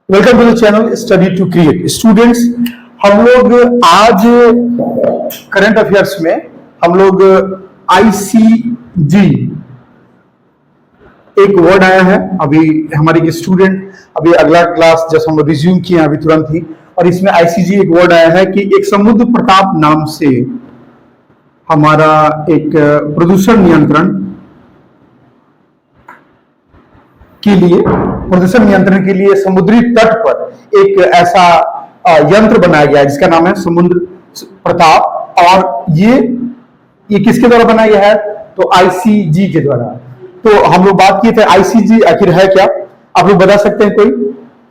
Welcome to the channel study to create students. हम लोग आज करंट अफेयर्स में हम लोग आईसीजी एक वर्ड आया है। अभी हमारे एक स्टूडेंट अभी अगला क्लास जैसे हम लोग रिज्यूम किए अभी तुरंत ही, और इसमें आईसीजी एक वर्ड आया है कि एक समुद्र प्रताप नाम से हमारा एक प्रदूषण नियंत्रण के लिए प्रदूषण नियंत्रण के लिए समुद्री तट पर एक ऐसा यंत्र बनाया गया है जिसका नाम है समुद्र प्रताप। और ये किसके द्वारा बनाया गया है? तो आईसीजी के द्वारा। तो हम लोग बात किए थे आईसीजी आखिर है क्या, आप लोग बता सकते हैं कोई?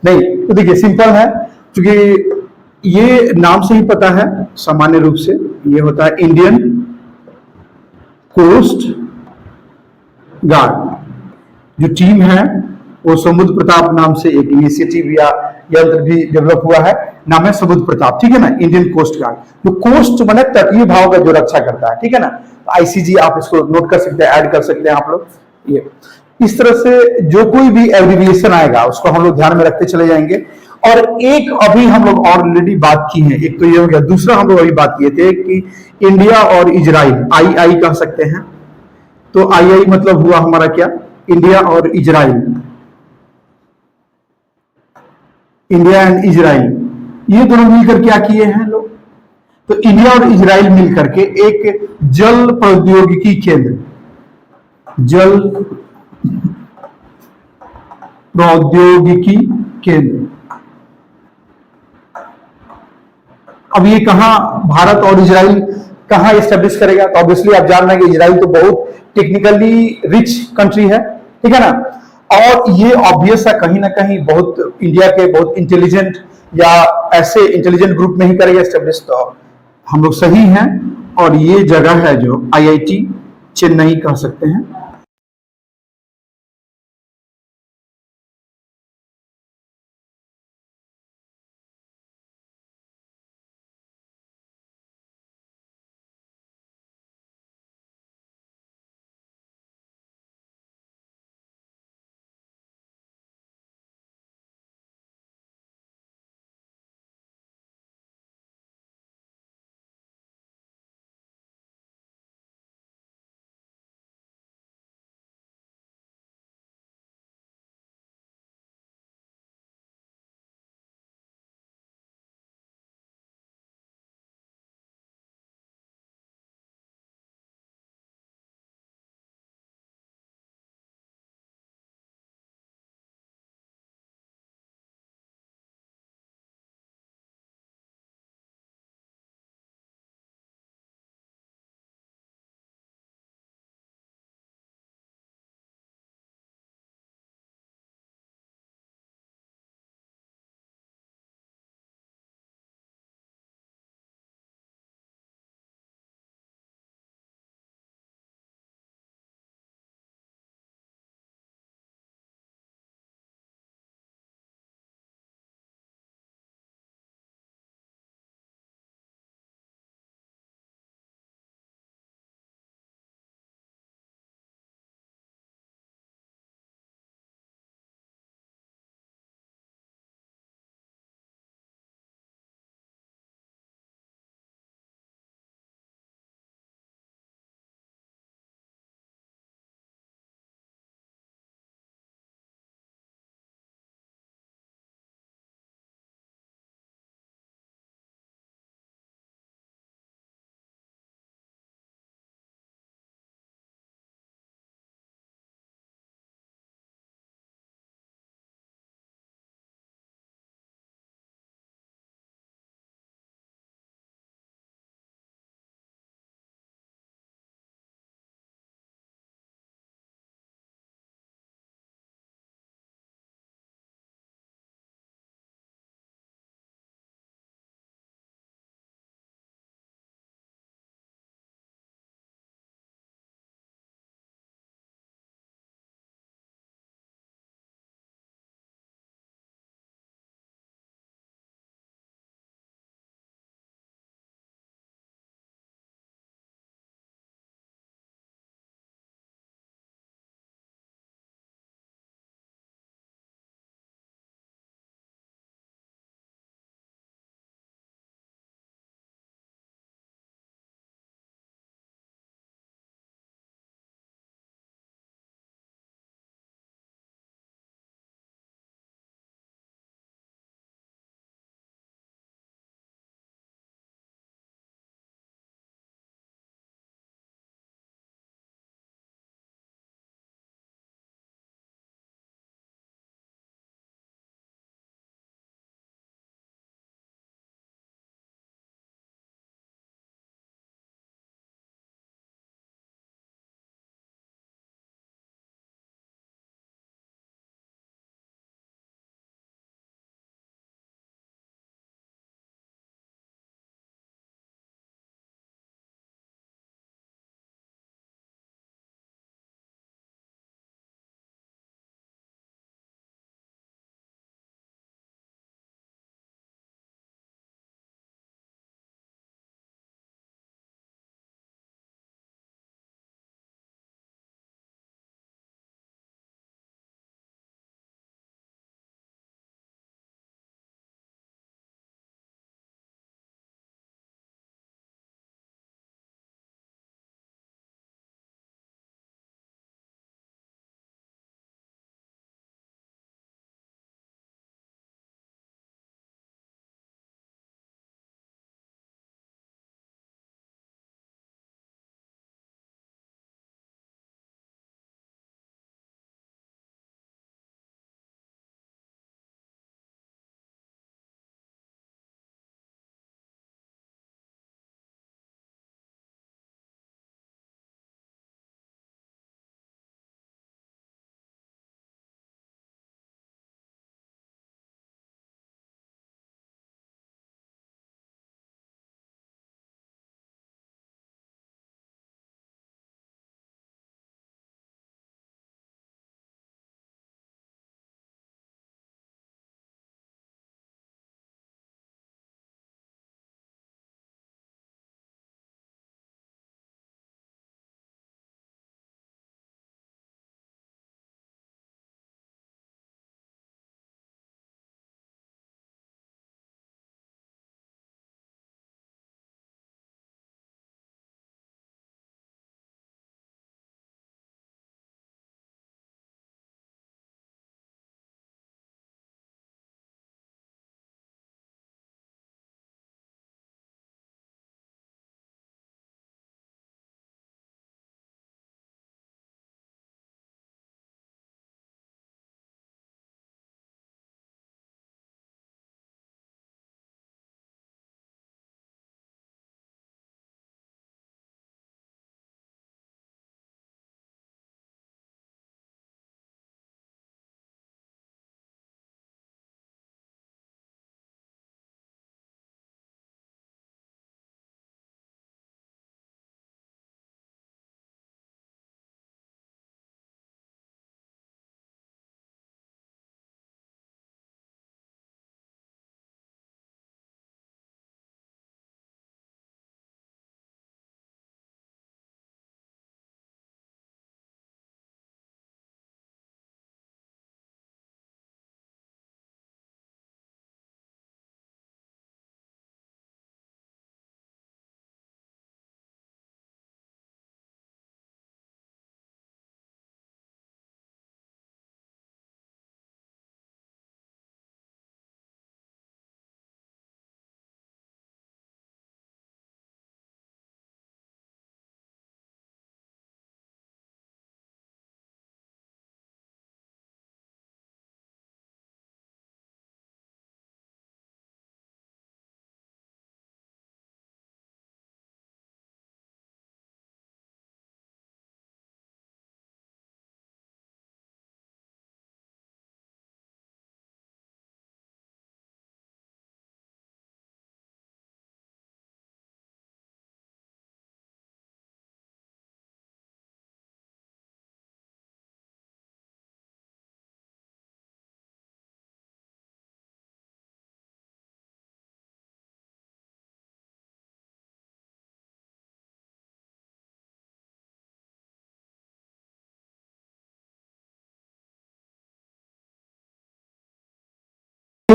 नहीं तो देखिए सिंपल है, क्योंकि ये नाम से ही पता है सामान्य रूप से ये होता है इंडियन कोस्ट गार्ड। जो टीम है वो समुद्र प्रताप नाम से एक इनिशिएटिव या यंत्र भी डेवलप हुआ है, नाम है समुद्र प्रताप, ठीक है ना। इंडियन कोस्ट गार्ड, जो कोस्ट माने तटीय भाव का जो रक्षा करता है, ठीक है ना। तो आईसीजी आप इसको नोट कर सकते हैं, ऐड कर सकते हैं आप लोग। ये इस तरह से जो कोई भी एब्रिविएशन आएगा उसको हम लोग ध्यान में रखते चले जाएंगे। और एक अभी हम लोग ऑलरेडी बात की है, एक तो ये हो गया, दूसरा हम लोग अभी बात किए थे कि इंडिया और इजराइल, आई आई कह सकते हैं। तो आई आई मतलब हुआ हमारा क्या? इंडिया और इजराइल, इंडिया एंड इजराइल, ये दोनों मिलकर क्या किए हैं लोग? तो इंडिया और इजराइल मिलकर के एक जल प्रौद्योगिकी केंद्र, जल प्रौद्योगिकी केंद्र। अब ये कहां, भारत और इजराइल कहां एस्टेब्लिश करेगा? तो ऑब्वियसली आप जान रहे हैं कि इजराइल तो बहुत टेक्निकली रिच कंट्री है, ठीक है ना। और ये ऑब्वियस है कहीं ना कहीं बहुत इंडिया के बहुत इंटेलिजेंट या ऐसे इंटेलिजेंट ग्रुप में ही करेगा एस्टेब्लिश। तो हम लोग सही हैं, और ये जगह है जो आईआईटी चेन्नई कह सकते हैं।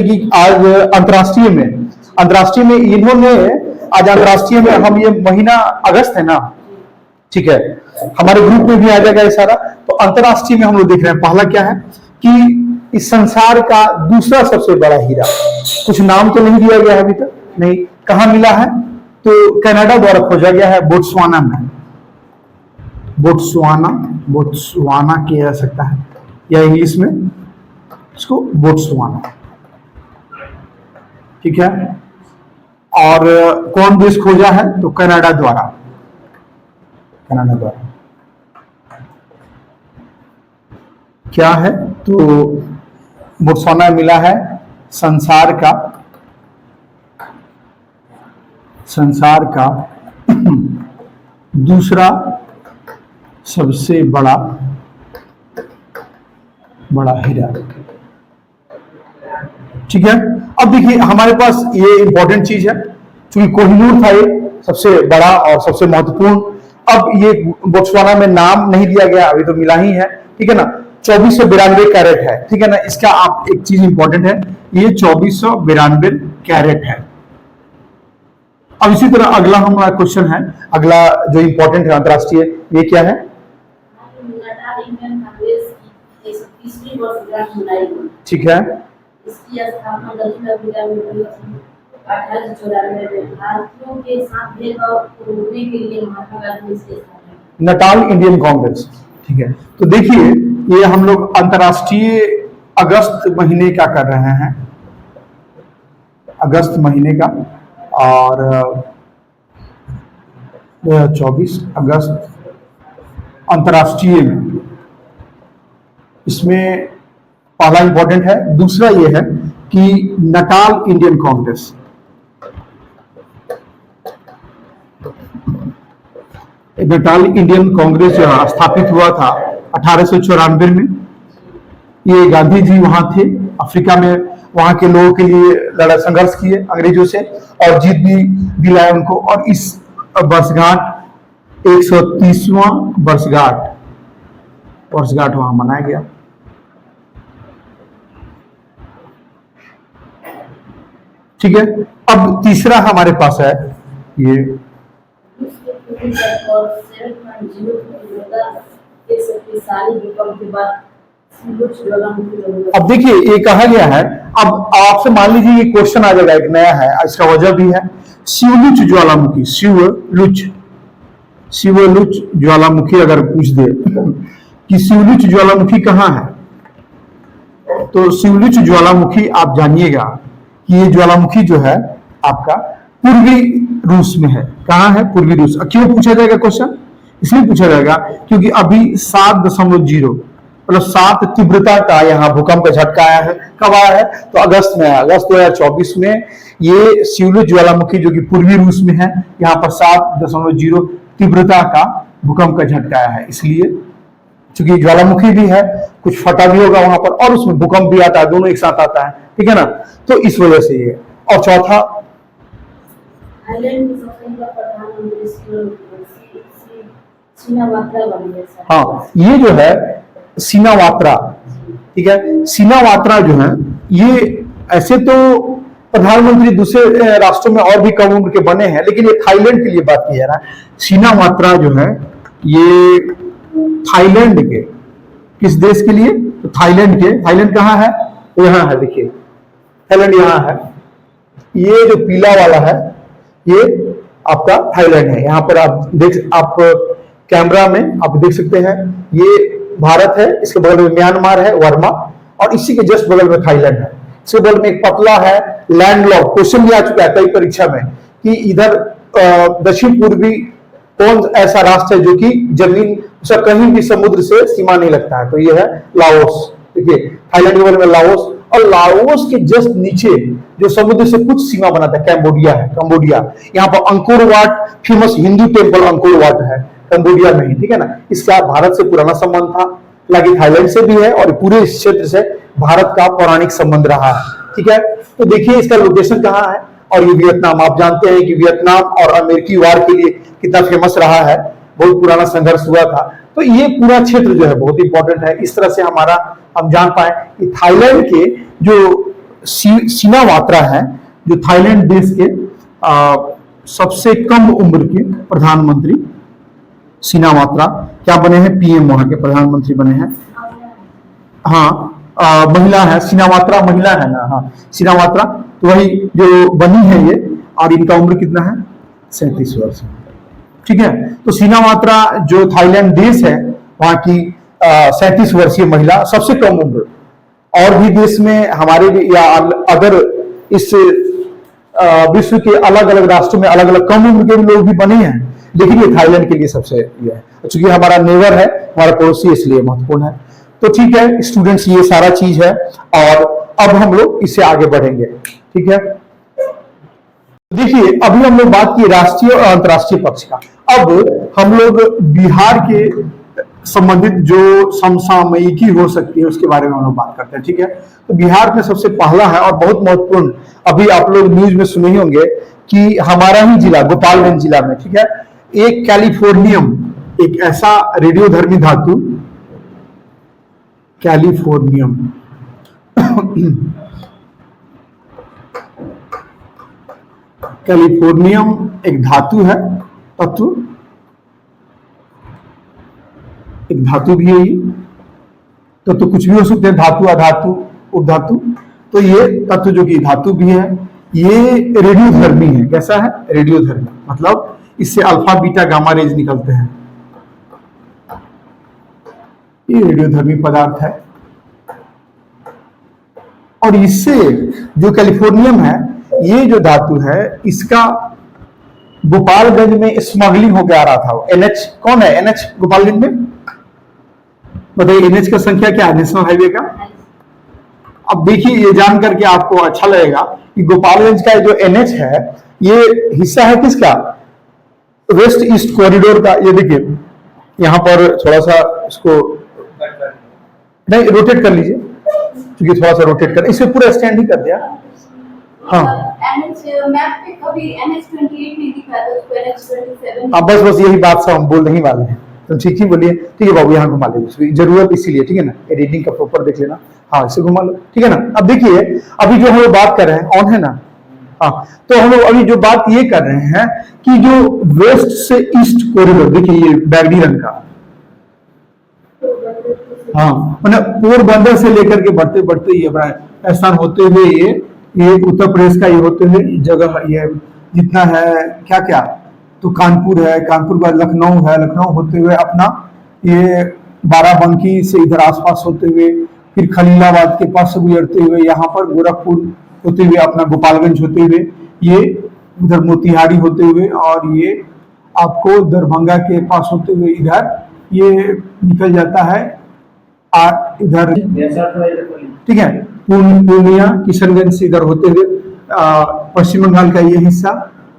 कि आज अंतर्राष्ट्रीय में इन्होंने आज अंतर्राष्ट्रीय में हम ये महीना अगस्त है ना, ठीक है, हमारे ग्रुप में भी आ जाएगा ये सारा। तो अंतर्राष्ट्रीय में हम लोग देख रहे हैं पहला क्या है कि इस संसार का दूसरा सबसे बड़ा हीरा, कुछ नाम तो नहीं दिया गया है अभी तक, नहीं, कहां मिला है तो कनाडा द्वारा खोजा गया है, बोत्सवाना में। बोत्सवाना किया जा सकता है या इंग्लिश में इसको बोत्सवाना, ठीक है। और कौन देश खोजा है तो कनाडा द्वारा, क्या है तो बोत्सवाना मिला है संसार का दूसरा सबसे बड़ा हीरा, ठीक है। अब देखिए हमारे पास ये इंपॉर्टेंट चीज है, क्योंकि कोहिनूर था ये सबसे बड़ा और सबसे महत्वपूर्ण। अब ये बोत्सवाना में नाम नहीं दिया गया, अभी तो मिला ही है, ठीक है ना। 2492 कैरेट है, ठीक है ना। इसका आप एक चीज इंपॉर्टेंट है, ये 2492 कैरेट है। अब इसी तरह अगला हमारा क्वेश्चन है, अगला जो इंपॉर्टेंट है अंतरराष्ट्रीय, ये क्या है, ठीक है। इसकी स्थापना दक्षिण अफ्रीका में हुई थी 1894 में। भारतीयों के साथ भेदभाव रोकने के लिए महात्मा गांधी ने स्थापना नटाल इंडियन कांग्रेस, ठीक है। तो देखिए ये हम लोग अंतरराष्ट्रीय अगस्त महीने का कर रहे हैं, अगस्त महीने का, और 24 अगस्त अंतरराष्ट्रीय में, इसमें पहला इंपॉर्टेंट है। दूसरा यह है कि Natal Indian Congress, Natal Indian Congress जो स्थापित हुआ था 1894 में। ये गांधी जी वहां थे अफ्रीका में, वहां के लोगों के लिए लड़ा, संघर्ष किए अंग्रेजों से और जीत भी दिलाया उनको। और इस वर्षगांठ 130वां वर्षगांठ वहां मनाया गया। ठीक है। अब तीसरा हमारे पास है ये, अब देखिए ये कहा गया है, अब आपसे मान लीजिए ये क्वेश्चन आ जाएगा, एक नया है, इसका वजह भी है। शिवलुच ज्वालामुखी, शिवलुच ज्वालामुखी अगर पूछ दे कि शिवलुच ज्वालामुखी कहाँ है, तो शिवलुच ज्वालामुखी आप जानिएगा कि ये ज्वालामुखी जो है आपका पूर्वी रूस में है। कहाँ है? पूर्वी रूस। क्यों पूछा जाएगा क्वेश्चन? इसलिए पूछा जाएगा क्योंकि अभी 7.0 मतलब 7 तीव्रता का यहाँ भूकंप का झटका आया है। कब आया है? तो अगस्त में आया, अगस्त 2024 में। ये शिवलुच ज्वालामुखी जो कि पूर्वी रूस में है, यहाँ पर 7.0 तीव्रता का भूकंप का झटका आया है। इसलिए क्योंकि ज्वालामुखी भी है, कुछ फटा भी होगा वहां पर, और उसमें भूकंप भी आता है, दोनों एक साथ आता है, ठीक है ना। तो इस वजह से ये। और चौथा, हाँ, ये जो है सिनावात्रा, ठीक है। सिनावात्रा जो है ये, ऐसे तो प्रधानमंत्री दूसरे राष्ट्रों में और भी कम उम्र के बने हैं, लेकिन ये थाईलैंड के लिए बात की जा रहा है। सिनावात्रा जो है ये थाईलैंड के, किस देश के लिए? तो थाईलैंड के। थाईलैंड कहाँ है? तो यहाँ है, देखिए थाईलैंड यहाँ है। ये जो पीला वाला है ये आपका थाईलैंड है। यहाँ पर आप कैमरा में आप देख सकते हैं, ये भारत है, इसके बगल में म्यांमार है, वर्मा, और इसी के जस्ट बगल में थाईलैंड है। इसके बगल में एक पतला है लैंडलॉक। क्वेश्चन भी आ चुका है कई परीक्षा में कि इधर दक्षिण पूर्वी कौन ऐसा राष्ट्र है जो कि जमीन उसका कहीं भी समुद्र से सीमा नहीं लगता है? तो ये है लाओस। देखिए थाईलैंड के बगल में लाओस, और लाओस के जस्ट नीचे जो समुद्र से कुछ सीमा बनाता है कंबोडिया है। कंबोडिया, यहाँ पर Angkor Wat, famous Hindu temple Angkor Wat है कंबोडिया में ही, ठीक है ना। इसका भारत से पुराना संबंध था, हालांकि थाईलैंड से भी है, और पूरे इस क्षेत्र से भारत का पौराणिक संबंध रहा है, ठीक है। तो देखिए इसका लोकेशन कहाँ है, और ये वियतनाम। आप जानते हैं कि वियतनाम और अमेरिकी वार के लिए कितना फेमस रहा है, बहुत पुराना संघर्ष हुआ था। तो ये पूरा क्षेत्र जो है बहुत इंपॉर्टेंट है। इस तरह से हम जान पाए कि थाईलैंड के जो सिनावात्रा है, जो थाईलैंड देश के सबसे कम उम्र के प्रधानमंत्री सिनावात्रा क्या बने हैं, पीएम वहां के प्रधानमंत्री बने हैं। हाँ, महिला है, सिनावात्रा महिला है ना, हाँ सिनावात्रा, तो वही जो बनी है ये, और इनका उम्र कितना है, 37 वर्ष। ठीक है, तो सिनावात्रा जो थाईलैंड देश है वहां की 37 वर्षीय महिला, सबसे कम उम्र। और भी देश में हमारे भी या अगर इस विश्व के अलग अलग राष्ट्रों में अलग अलग कम उम्र के भी लोग भी बने हैं, लेकिन ये थाईलैंड के लिए सबसे ये है, चूंकि हमारा नेबर है, हमारा पड़ोसी, इसलिए महत्वपूर्ण है। तो ठीक है स्टूडेंट्स, ये सारा चीज है, और अब हम लोग इससे आगे बढ़ेंगे। ठीक है, देखिए अभी हम लोग बात की राष्ट्रीय और अंतर्राष्ट्रीय पक्ष का, अब हम लोग बिहार के संबंधित जो समसामयिकी हो सकती है उसके बारे में हम लोग बात करते हैं। ठीक है, तो बिहार में सबसे पहला है और बहुत महत्वपूर्ण, अभी आप लोग न्यूज में सुने ही होंगे कि हमारा ही जिला गोपालगंज जिला में, ठीक है, एक कैलिफोर्नियम, एक ऐसा रेडियोधर्मी धातु, कैलिफोर्नियम कैलिफोर्नियम एक धातु है, तत्व, एक धातु भी है ये, तो कुछ भी हो सकते हैं, धातु, अधातु, उपधातु। तो ये तत्व जो कि धातु भी है, ये रेडियोधर्मी है। कैसा है, रेडियोधर्मी, मतलब इससे अल्फा बीटा गामा रेज निकलते हैं, ये रेडियोधर्मी पदार्थ है। और इससे जो कैलिफोर्नियम है, ये जो धातु है, इसका गोपालगंज में स्मगलिंग होकर आ रहा था। एनएच कौन है, एनएच गोपालगंज में बताइए, एनएच का संख्या क्या है नेशनल हाईवे का। अब देखिए ये जान करके आपको अच्छा लगेगा कि गोपालगंज का जो एनएच है, ये हिस्सा है किसका, वेस्ट ईस्ट कॉरिडोर का। ये देखिए यहां पर थोड़ा सा इसको नहीं रोटेट कर लीजिए, क्योंकि थोड़ा सा रोटेट कर, इसे पूरा स्टैंड ही कर दिया। हाँ मैप पे कभी NH-28 नहीं दिखा था, उसको NH-27। अब बस यही बात सब हम बोल नहीं वाले हैं, तो ठीक ही बोलिए। ठीक है बाबू, यहाँ घुमा लीजिए, जरूरत इसीलिए, ठीक है ना, एडिटिंग का प्रॉपर देख लेना। हाँ इसे घुमा लो, ठीक है ना। अब देखिए अभी जो हम लोग बात कर रहे हैं, ऑन है ना, हाँ, तो हम लोग अभी जो बात ये कर रहे हैं कि जो वेस्ट से ईस्ट कॉरिडोर, देखिए ये बैगनी रंग का, हाँ मतलब पोरबंदर से लेकर के बढ़ते बढ़ते ये राजस्थान होते हुए ये उत्तर प्रदेश का ये होते हुए जगह ये जितना है क्या क्या, तो कानपुर है, कानपुर का लखनऊ है, लखनऊ होते हुए अपना ये बाराबंकी से इधर आसपास होते हुए, फिर खलीलाबाद के पास से गुजरते हुए यहाँ पर गोरखपुर होते हुए अपना गोपालगंज होते हुए ये उधर मोतिहारी होते हुए, और ये आपको दरभंगा के पास होते हुए इधर ये निकल जाता है इधर, ठीक है, पूर्णिया किशनगंज से इधर होते हुए पश्चिम बंगाल का ये हिस्सा,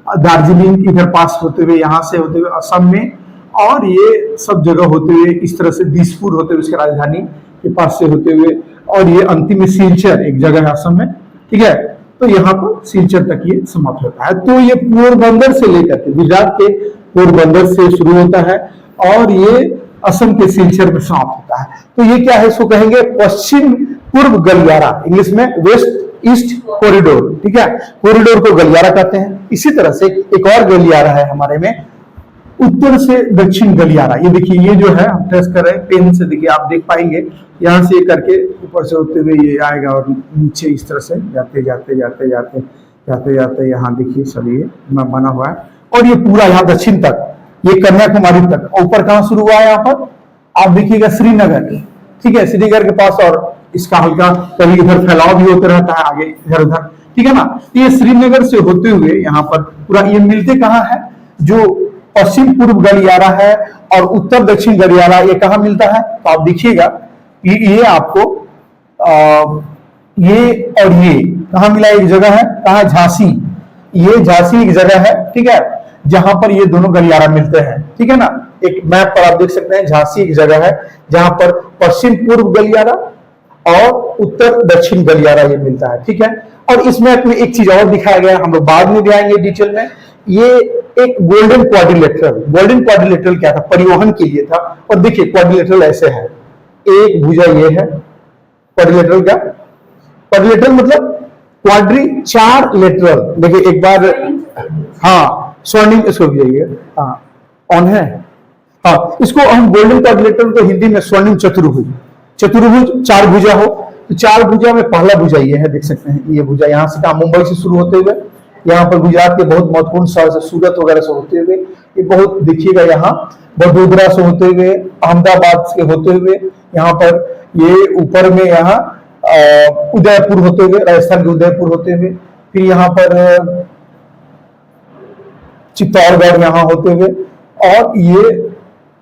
दार्जिलिंग इधर पास होते हुए, यहाँ से होते हुए असम में, और ये सब जगह होते हुए इस तरह से दिसपुर होते हुए उसके राजधानी के पास से होते हुए, और ये अंतिम में सिलचर एक जगह है असम में, ठीक है, तो यहाँ पर सिलचर तक ये समाप्त होता है। तो ये पोरबंदर से लेकर के गुजरात के पोरबंदर से शुरू होता है और ये असम के सिलचर में समाप्त होता है। तो ये क्या है, इसको कहेंगे पश्चिम पूर्व गलियारा, इंग्लिश में वेस्ट ईस्ट कॉरिडोर, ठीक है, कॉरिडोर को गलियारा कहते हैं। इसी तरह से एक और गलियारा है हमारे में, उत्तर से दक्षिण गलियारा। ये देखिए ये जो है हम ट्रेस कर रहे हैं पेन से, देखिए आप देख पाएंगे यहाँ से करके ऊपर से होते हुए ये आएगा और नीचे इस तरह से जाते जाते जाते जाते जाते जाते यहाँ देखिए सब ये बना हुआ है, और ये पूरा यहाँ दक्षिण तक, ये कन्याकुमारी तक। ऊपर कहाँ शुरू हुआ है, यहाँ पर आप देखिएगा श्रीनगर, ठीक है, श्रीनगर के पास, और इसका हल्का कभी इधर फैलाव भी होते रहता है आगे इधर उधर, ठीक है ना। ये श्रीनगर से होते हुए यहाँ पर पूरा ये मिलते कहाँ है, जो पश्चिम पूर्व गलियारा है और उत्तर दक्षिण गलियारा, ये कहाँ मिलता है, तो आप देखिएगा ये आपको ये और ये कहाँ मिला, एक जगह है कहाँ, झांसी, ये झांसी एक जगह है, ठीक है, जहां पर ये दोनों गलियारा मिलते हैं, ठीक है ना। एक मैप पर आप देख सकते हैं झांसी एक जगह है जहां पर पश्चिम पूर्व गलियारा और उत्तर दक्षिण गलियारा ये मिलता है, ठीक है। और इस मैप में एक चीज और दिखाया गया, हम लोग बाद में भी आएंगे डिटेल में, ये एक गोल्डन क्वाड्रिलेटरल। गोल्डन क्वाड्रिलेटरल क्या था, परिवहन के लिए था। और देखिए क्वाड्रिलेटरल ऐसे है, एक भुजा ये है क्वाड्रिलेटरल का, क्वाड्रिलेटरल मतलब क्वाड्री 4 लेटरल, देखिए एक बार, हाँ स्वर्णिम, इसको भी जाइए, हाँ ऑन है, हाँ इसको हम गोल्डन क्वाड्रिलेटरल को हिंदी में स्वर्णिम चतुर्भुज, चतुर्भुज 4 भुजा हो, तो 4 भुजा में पहला भुजा ये है, देख सकते हैं ये भुजा यहाँ से, कहा मुंबई से शुरू होते हुए यहाँ पर गुजरात के बहुत महत्वपूर्ण शहर से, सूरत वगैरह से होते हुए, ये बहुत देखिएगा यहाँ वडोदरा से होते हुए, अहमदाबाद से होते हुए, यहाँ पर ये ऊपर में यहाँ उदयपुर होते हुए, राजस्थान के उदयपुर होते हुए, फिर यहाँ पर चित्तौड़गढ़ यहाँ होते हुए, और ये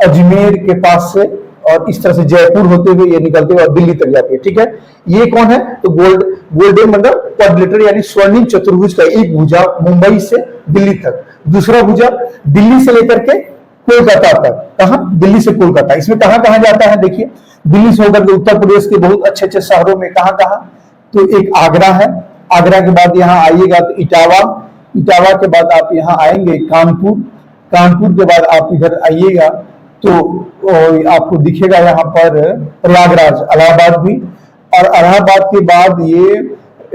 अजमेर के पास से, और इस तरह से जयपुर होते हुए ये निकलते हुए और दिल्ली तक जाती है। ठीक है, ये कौन है, तो गोल्डन मतलब क्वाड्रिलेटरल यानी स्वर्णिम चतुर्भुज का एक भुजा मुंबई से दिल्ली तक, दूसरा भुजा दिल्ली से लेकर के कोलकाता तक, कहा दिल्ली से कोलकाता, इसमें कहां कहां जाता है, देखिए दिल्ली से होकर के उत्तर प्रदेश के बहुत अच्छे अच्छे शहरों में, कहां कहां, तो एक आगरा है, आगरा के बाद यहाँ आइएगा तो इटावा, इटावा के बाद आप यहाँ आएंगे कानपुर, कानपुर के बाद आप इधर आइएगा तो आपको दिखेगा यहाँ पर प्रयागराज, इलाहाबाद भी, और इलाहाबाद के बाद ये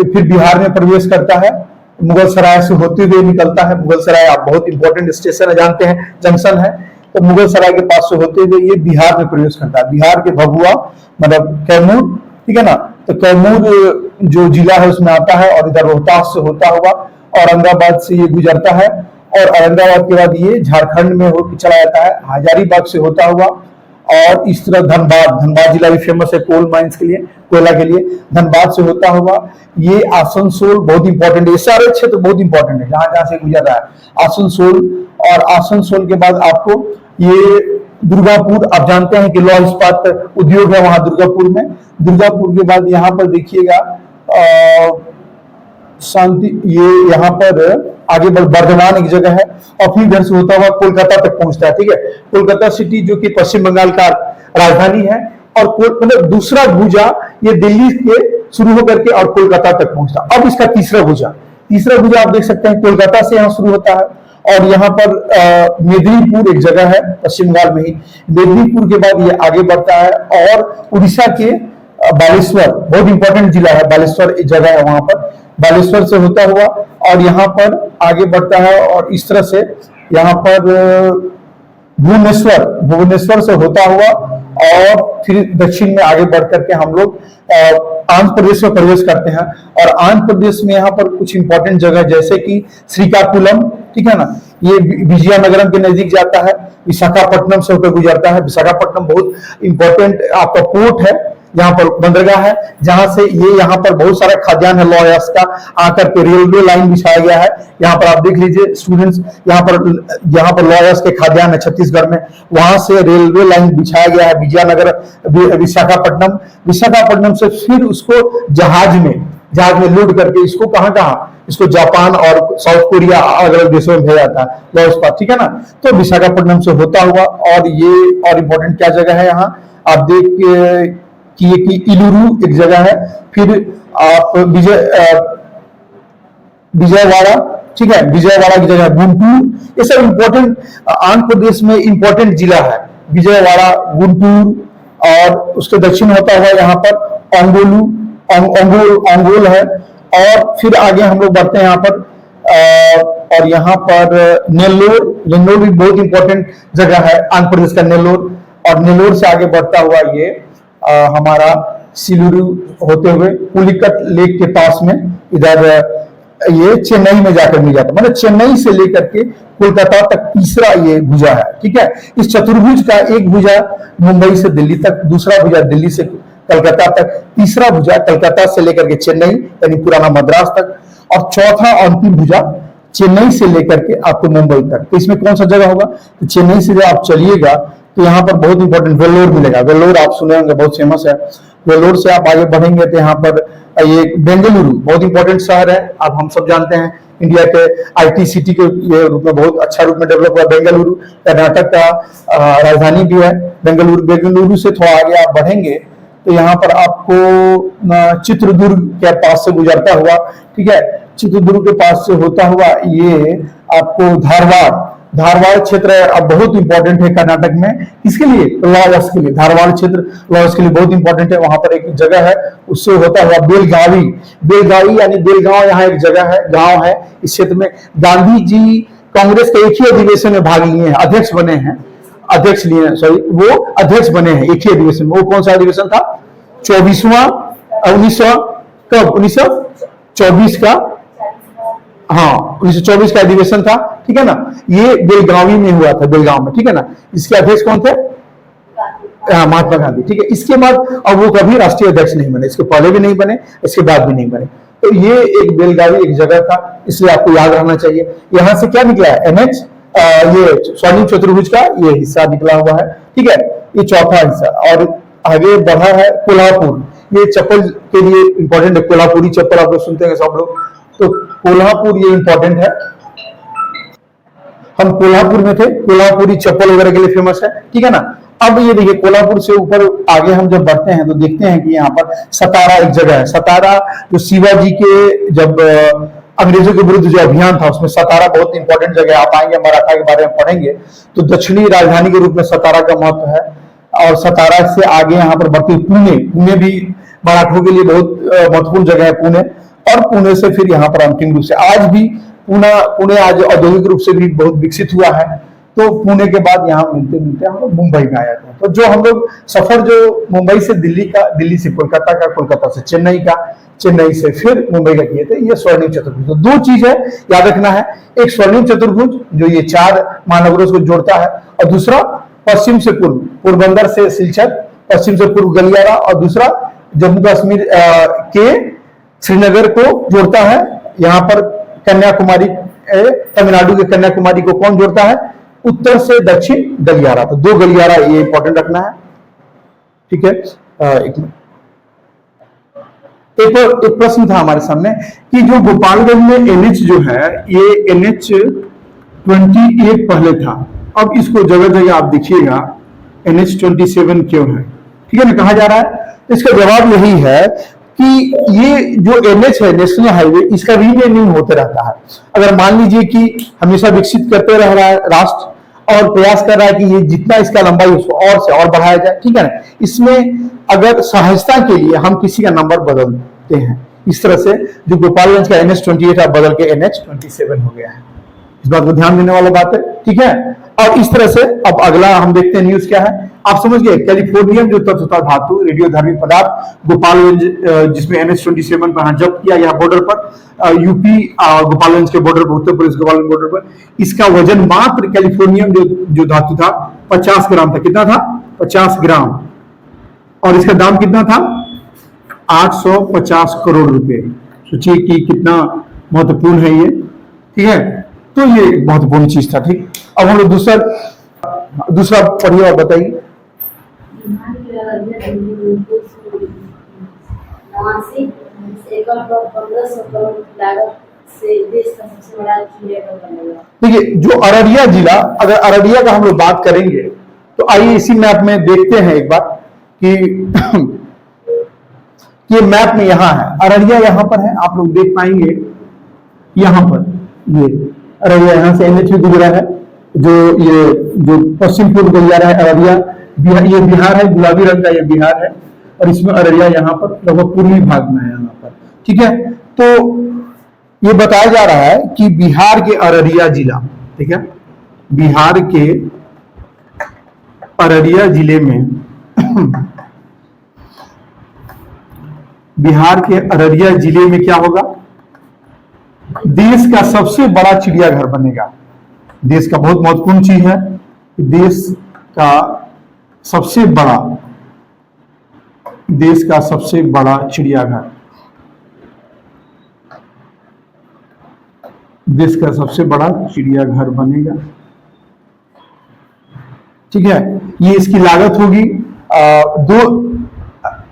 फिर बिहार में प्रवेश करता है, मुगल सराय से होते हुए निकलता है, मुगल सराय आप बहुत इंपॉर्टेंट स्टेशन है, जानते हैं जंक्शन है, तो मुगल सराय के पास से होते हुए ये बिहार में प्रवेश करता है, बिहार के भभुआ मतलब कैमूर, ठीक है ना, तो कैमूर जो जिला है उसमें आता है, और इधर रोहतास से होता हुआ औरंगाबाद से ये गुजरता है, और औरंगाबाद के बाद ये झारखंड में चला जाता है, हजारीबाग से होता हुआ, और इस तरह धनबाद, धनबाद जिला भी फेमस है कोल माइंस के लिए, कोयला के लिए, धनबाद से होता हुआ ये आसनसोल, बहुत इंपॉर्टेंट है, ये सारे क्षेत्र बहुत इंपॉर्टेंट है जहां जहां से गुजर रहा है, आसनसोल, और आसनसोल के बाद आपको ये दुर्गापुर, आप जानते हैं कि लौह इस्पात उद्योग है वहां दुर्गापुर में, दुर्गापुर के बाद यहाँ पर देखिएगा शांति, ये यहाँ पर आगे बर्धमान एक जगह है, और फिर इधर से होता हुआ कोलकाता तक पहुंचता है। ठीक है, कोलकाता सिटी जो कि पश्चिम बंगाल का राजधानी है, और मतलब दूसरा भुजा ये दिल्ली के शुरू होकर के और कोलकाता तक पहुंचता। अब इसका तीसरा भुजा, तीसरा भुजा आप देख सकते हैं कोलकाता से यहाँ शुरू होता है, और यहाँ पर मेदिनीपुर एक जगह है पश्चिम बंगाल में ही, मेदिनीपुर के बाद ये आगे बढ़ता है, और उड़ीसा के बालेश्वर, बहुत इंपॉर्टेंट जिला है बालेश्वर, एक जगह है वहां पर, बालेश्वर से होता हुआ और यहाँ पर आगे बढ़ता है, और इस तरह से यहाँ पर भुवनेश्वर, भुवनेश्वर से होता हुआ, और फिर दक्षिण में आगे बढ़ करके हम लोग आंध्र प्रदेश में प्रवेश करते हैं, और आंध्र प्रदेश में यहाँ पर कुछ इंपॉर्टेंट जगह जैसे कि श्रीकाकुलम, ठीक है ना, ये विजयनगरम के नजदीक जाता है, विशाखापट्टनम से होकर गुजरता है, विशाखापट्टनम बहुत इंपॉर्टेंट आपका पोर्ट है, यहाँ पर बंदरगाह है, जहां से ये यहाँ पर बहुत सारा खाद्यान्न है लॉयर्स का, आकर के रेलवे लाइन बिछाया गया है, यहाँ पर आप देख लीजिए स्टूडेंट्स, यहाँ पर लॉयर्स के खाद्यान्न है छत्तीसगढ़ में, वहां से रेलवे लाइन बिछाया गया है विजयनगर विशाखापट्टनम, विशाखापट्टनम से फिर उसको जहाज में लोड करके इसको कहाँ इसको जापान और साउथ कोरिया अलग अलग देशों में भेजा जाता है लॉ इस्पात, ठीक है ना, तो विशाखापट्टनम से होता हुआ, और ये और इम्पोर्टेंट क्या जगह है यहाँ आप देख कि इलुरु एक जगह है, फिर आप विजयवाड़ा, ठीक है, विजयवाड़ा की जगह गुंटूर, ये सब इंपॉर्टेंट आंध्र प्रदेश में इंपॉर्टेंट जिला है, विजयवाड़ा, गुंटूर, और उसके दक्षिण होता हुआ यहाँ पर अंगोल है, और फिर आगे हम लोग बढ़ते हैं यहाँ पर और यहाँ पर नेल्लोर भी बहुत इंपॉर्टेंट जगह है आंध्र प्रदेश का नेल्लोर, और नेल्लोर से आगे बढ़ता हुआ ये हमारा सिलुरु होते हुए पुलिकट लेक के पास में इधर ये चेन्नई में जाकर मिल जाता है, मतलब चेन्नई से लेकर के कोलकाता तक तीसरा ये भुजा है। ठीक है, इस चतुर्भुज का एक भुजा मुंबई से दिल्ली तक, दूसरा भुजा दिल्ली से कलकत्ता तक, तीसरा भुजा कलकत्ता से लेकर के चेन्नई यानी पुराना मद्रास तक, और चौथा अंतिम भुजा चेन्नई से लेकर के आपको मुंबई तक। तो इसमें कौन सा जगह होगा, तो चेन्नई से जब आप चलिएगा तो यहाँ पर बहुत इंपॉर्टेंट वेल्लोर मिलेगा, वेल्लोर आप सुने होंगे बहुत फेमस है, वेल्लोर से आप आगे बढ़ेंगे तो यहाँ पर ये बेंगलुरु बहुत इंपॉर्टेंट शहर है, आप हम सब जानते हैं इंडिया के आईटी सिटी के ये रूप में बहुत अच्छा रूप में डेवलप हुआ बेंगलुरु, कर्नाटक का राजधानी भी है बेंगलुरु से थोड़ा आगे आप बढ़ेंगे तो यहाँ पर आपको चित्रदुर्ग के पास से गुजरता हुआ, ठीक है, चित्रदुर्ग के पास से होता हुआ ये आपको धारवाड़ क्षेत्र अब बहुत इंपॉर्टेंट है कर्नाटक में, इसके लिए लॉयर्स के लिए, धारवाड़ क्षेत्र लॉयर्स के लिए बहुत इंपॉर्टेंट है। वहां पर एक जगह है, उससे होता हुआ बेलगावी, बेलगावी यानी बेलगांव, यहाँ एक जगह है, गांव है। इस क्षेत्र में गांधी जी कांग्रेस के एक ही अधिवेशन में भाग लिए हैं, अध्यक्ष बने हैं, अध्यक्ष लिए हैं, सॉरी, वो अध्यक्ष बने हैं एक ही अधिवेशन में। वो कौन सा अधिवेशन था? 24वां 1900 कब 1924 का, हाँ 1924 का अधिवेशन था, ठीक है ना। ये बेलगावी में हुआ था, बेलगांव में, ठीक है ना। इसके अध्यक्ष कौन थे? महात्मा गांधी, ठीक है। इसके बाद अब वो कभी राष्ट्रीय अध्यक्ष नहीं बने, इसके पहले भी नहीं बने, इसके बाद भी नहीं बने। तो ये एक बेलगावी एक जगह था, इसलिए आपको याद रहना चाहिए। यहाँ से क्या निकला है? एनएच, ये स्वर्णिम चतुर्भुज का ये हिस्सा निकला हुआ है, ठीक है। ये चौथा हिस्सा, और आगे बढ़ा है कोल्हापुर। ये चप्पल के लिए इंपॉर्टेंट है, कोल्हापुरी चप्पल आप लोग सुनते हैं सब लोग, तो कोल्हापुर ये इंपॉर्टेंट है। हम कोल्हापुर में थे, कोल्हापुरी चप्पल वगैरह के लिए फेमस है, ठीक है ना। अब ये देखिए कोल्हापुर से ऊपर आगे हम जब बढ़ते हैं तो देखते हैं कि यहाँ पर सतारा एक जगह है। सतारा जो शिवाजी के जब अंग्रेजों के विरुद्ध जो अभियान था उसमें सतारा बहुत इंपॉर्टेंट जगह है। आप आएंगे मराठा के बारे में पढ़ेंगे तो दक्षिणी राजधानी के रूप में सतारा का महत्व है। और सतारा से आगे यहाँ पर बढ़ते पुणे, पुणे भी मराठों के लिए बहुत महत्वपूर्ण जगह है पुणे। और पुणे से फिर यहाँ पर अंतिम रूप से आज भी पुणे आज औद्योगिक रूप से भी बहुत विकसित हुआ है। तो पुणे के बाद यहाँ मिलते मिलते हम लोग मुंबई में आ जाते हैं। तो जो हम लोग सफर जो मुंबई से दिल्ली का, दिल्ली से कोलकाता का, कोलकाता से चेन्नई का, चेन्नई से फिर मुंबई का किए थे, ये स्वर्णिम चतुर्भुज। तो दो चीज है याद रखना है, एक स्वर्णिम चतुर्भुज जो ये 4 महानगरों को जोड़ता है, और दूसरा पश्चिम से पूर्व पोरबंदर से सिलचर, पश्चिम से पूर्व गलियारा, और दूसरा जम्मू कश्मीर के श्रीनगर को जोड़ता है। यहाँ पर कन्याकुमारी, तमिलनाडु के कन्याकुमारी को कौन जोड़ता है? उत्तर से दक्षिण गलियारा। तो 2 गलियारा ये इंपॉर्टेंट रखना है, ठीक है। एक प्रश्न था हमारे सामने कि जो गोपालगंज में एनएच जो है, ये NH 28 पहले था, अब इसको जगह जगह आप देखिएगा NH 27 क्यों है, ठीक है ना, कहा जा रहा है। तो इसका जवाब यही है कि ये जो NH है, नेशनल हाईवे, इसका रीनेमिंग होते रहता है। अगर मान लीजिए कि हमेशा विकसित करते रह रहा है राष्ट्र और प्रयास कर रहा है कि ये जितना इसका लंबाई उसको और से और बढ़ाया जाए, ठीक है ना। इसमें अगर सहजता के लिए हम किसी का नंबर बदलते हैं, इस तरह से जो गोपालगंज का NH 28 अब बदल के NH 27 हो गया है। इस बात को ध्यान देने वाला बात है, ठीक है। और इस तरह से अब अगला हम देखते हैं न्यूज क्या है। आप समझ गए, कैलिफोर्नियम जो तत्वता धातु, रेडियोधर्मी पदार्थ, गोपालगंज जिसमें NH 27 पर जब्त किया गया बॉर्डर पर, यूपी गोपालगंज के बॉर्डर पर, उत्तर प्रदेश गोपालगंज बॉर्डर पर। इसका वजन मात्र कैलिफोर्नियम जो धातु था 50 ग्राम था। कितना था? 50 ग्राम। और इसका दाम कितना था? 850 करोड़ रुपए। सोचिए कि कितना महत्वपूर्ण है ये, ठीक है। तो ये महत्वपूर्ण चीज था, ठीक। अब हम लोग दूसरा पढ़िए और बताइए। देखिए जो अररिया जिला, अगर अररिया का हम लोग बात करेंगे तो आइए इसी मैप में देखते हैं एक बार कि ये मैप में यहाँ है, अररिया यहाँ पर है, आप लोग देख पाएंगे यहाँ पर ये अररिया, यहाँ से NH भी गुजरा है, जो पश्चिम पूर्व गलियारा है अररिया, ये बिहार है, गुलाबी रंग का ये बिहार है, और इसमें अररिया यहाँ पर लगभग पूर्वी भाग में है यहाँ पर, ठीक है। तो ये बताया जा रहा है कि बिहार के अररिया जिला, ठीक है, बिहार के अररिया जिले में बिहार के अररिया जिले में क्या होगा? देश का सबसे बड़ा चिड़ियाघर बनेगा। देश का बहुत महत्वपूर्ण चीज है कि देश का सबसे बड़ा चिड़ियाघर, देश का सबसे बड़ा चिड़ियाघर बनेगा, ठीक है। ये इसकी लागत होगी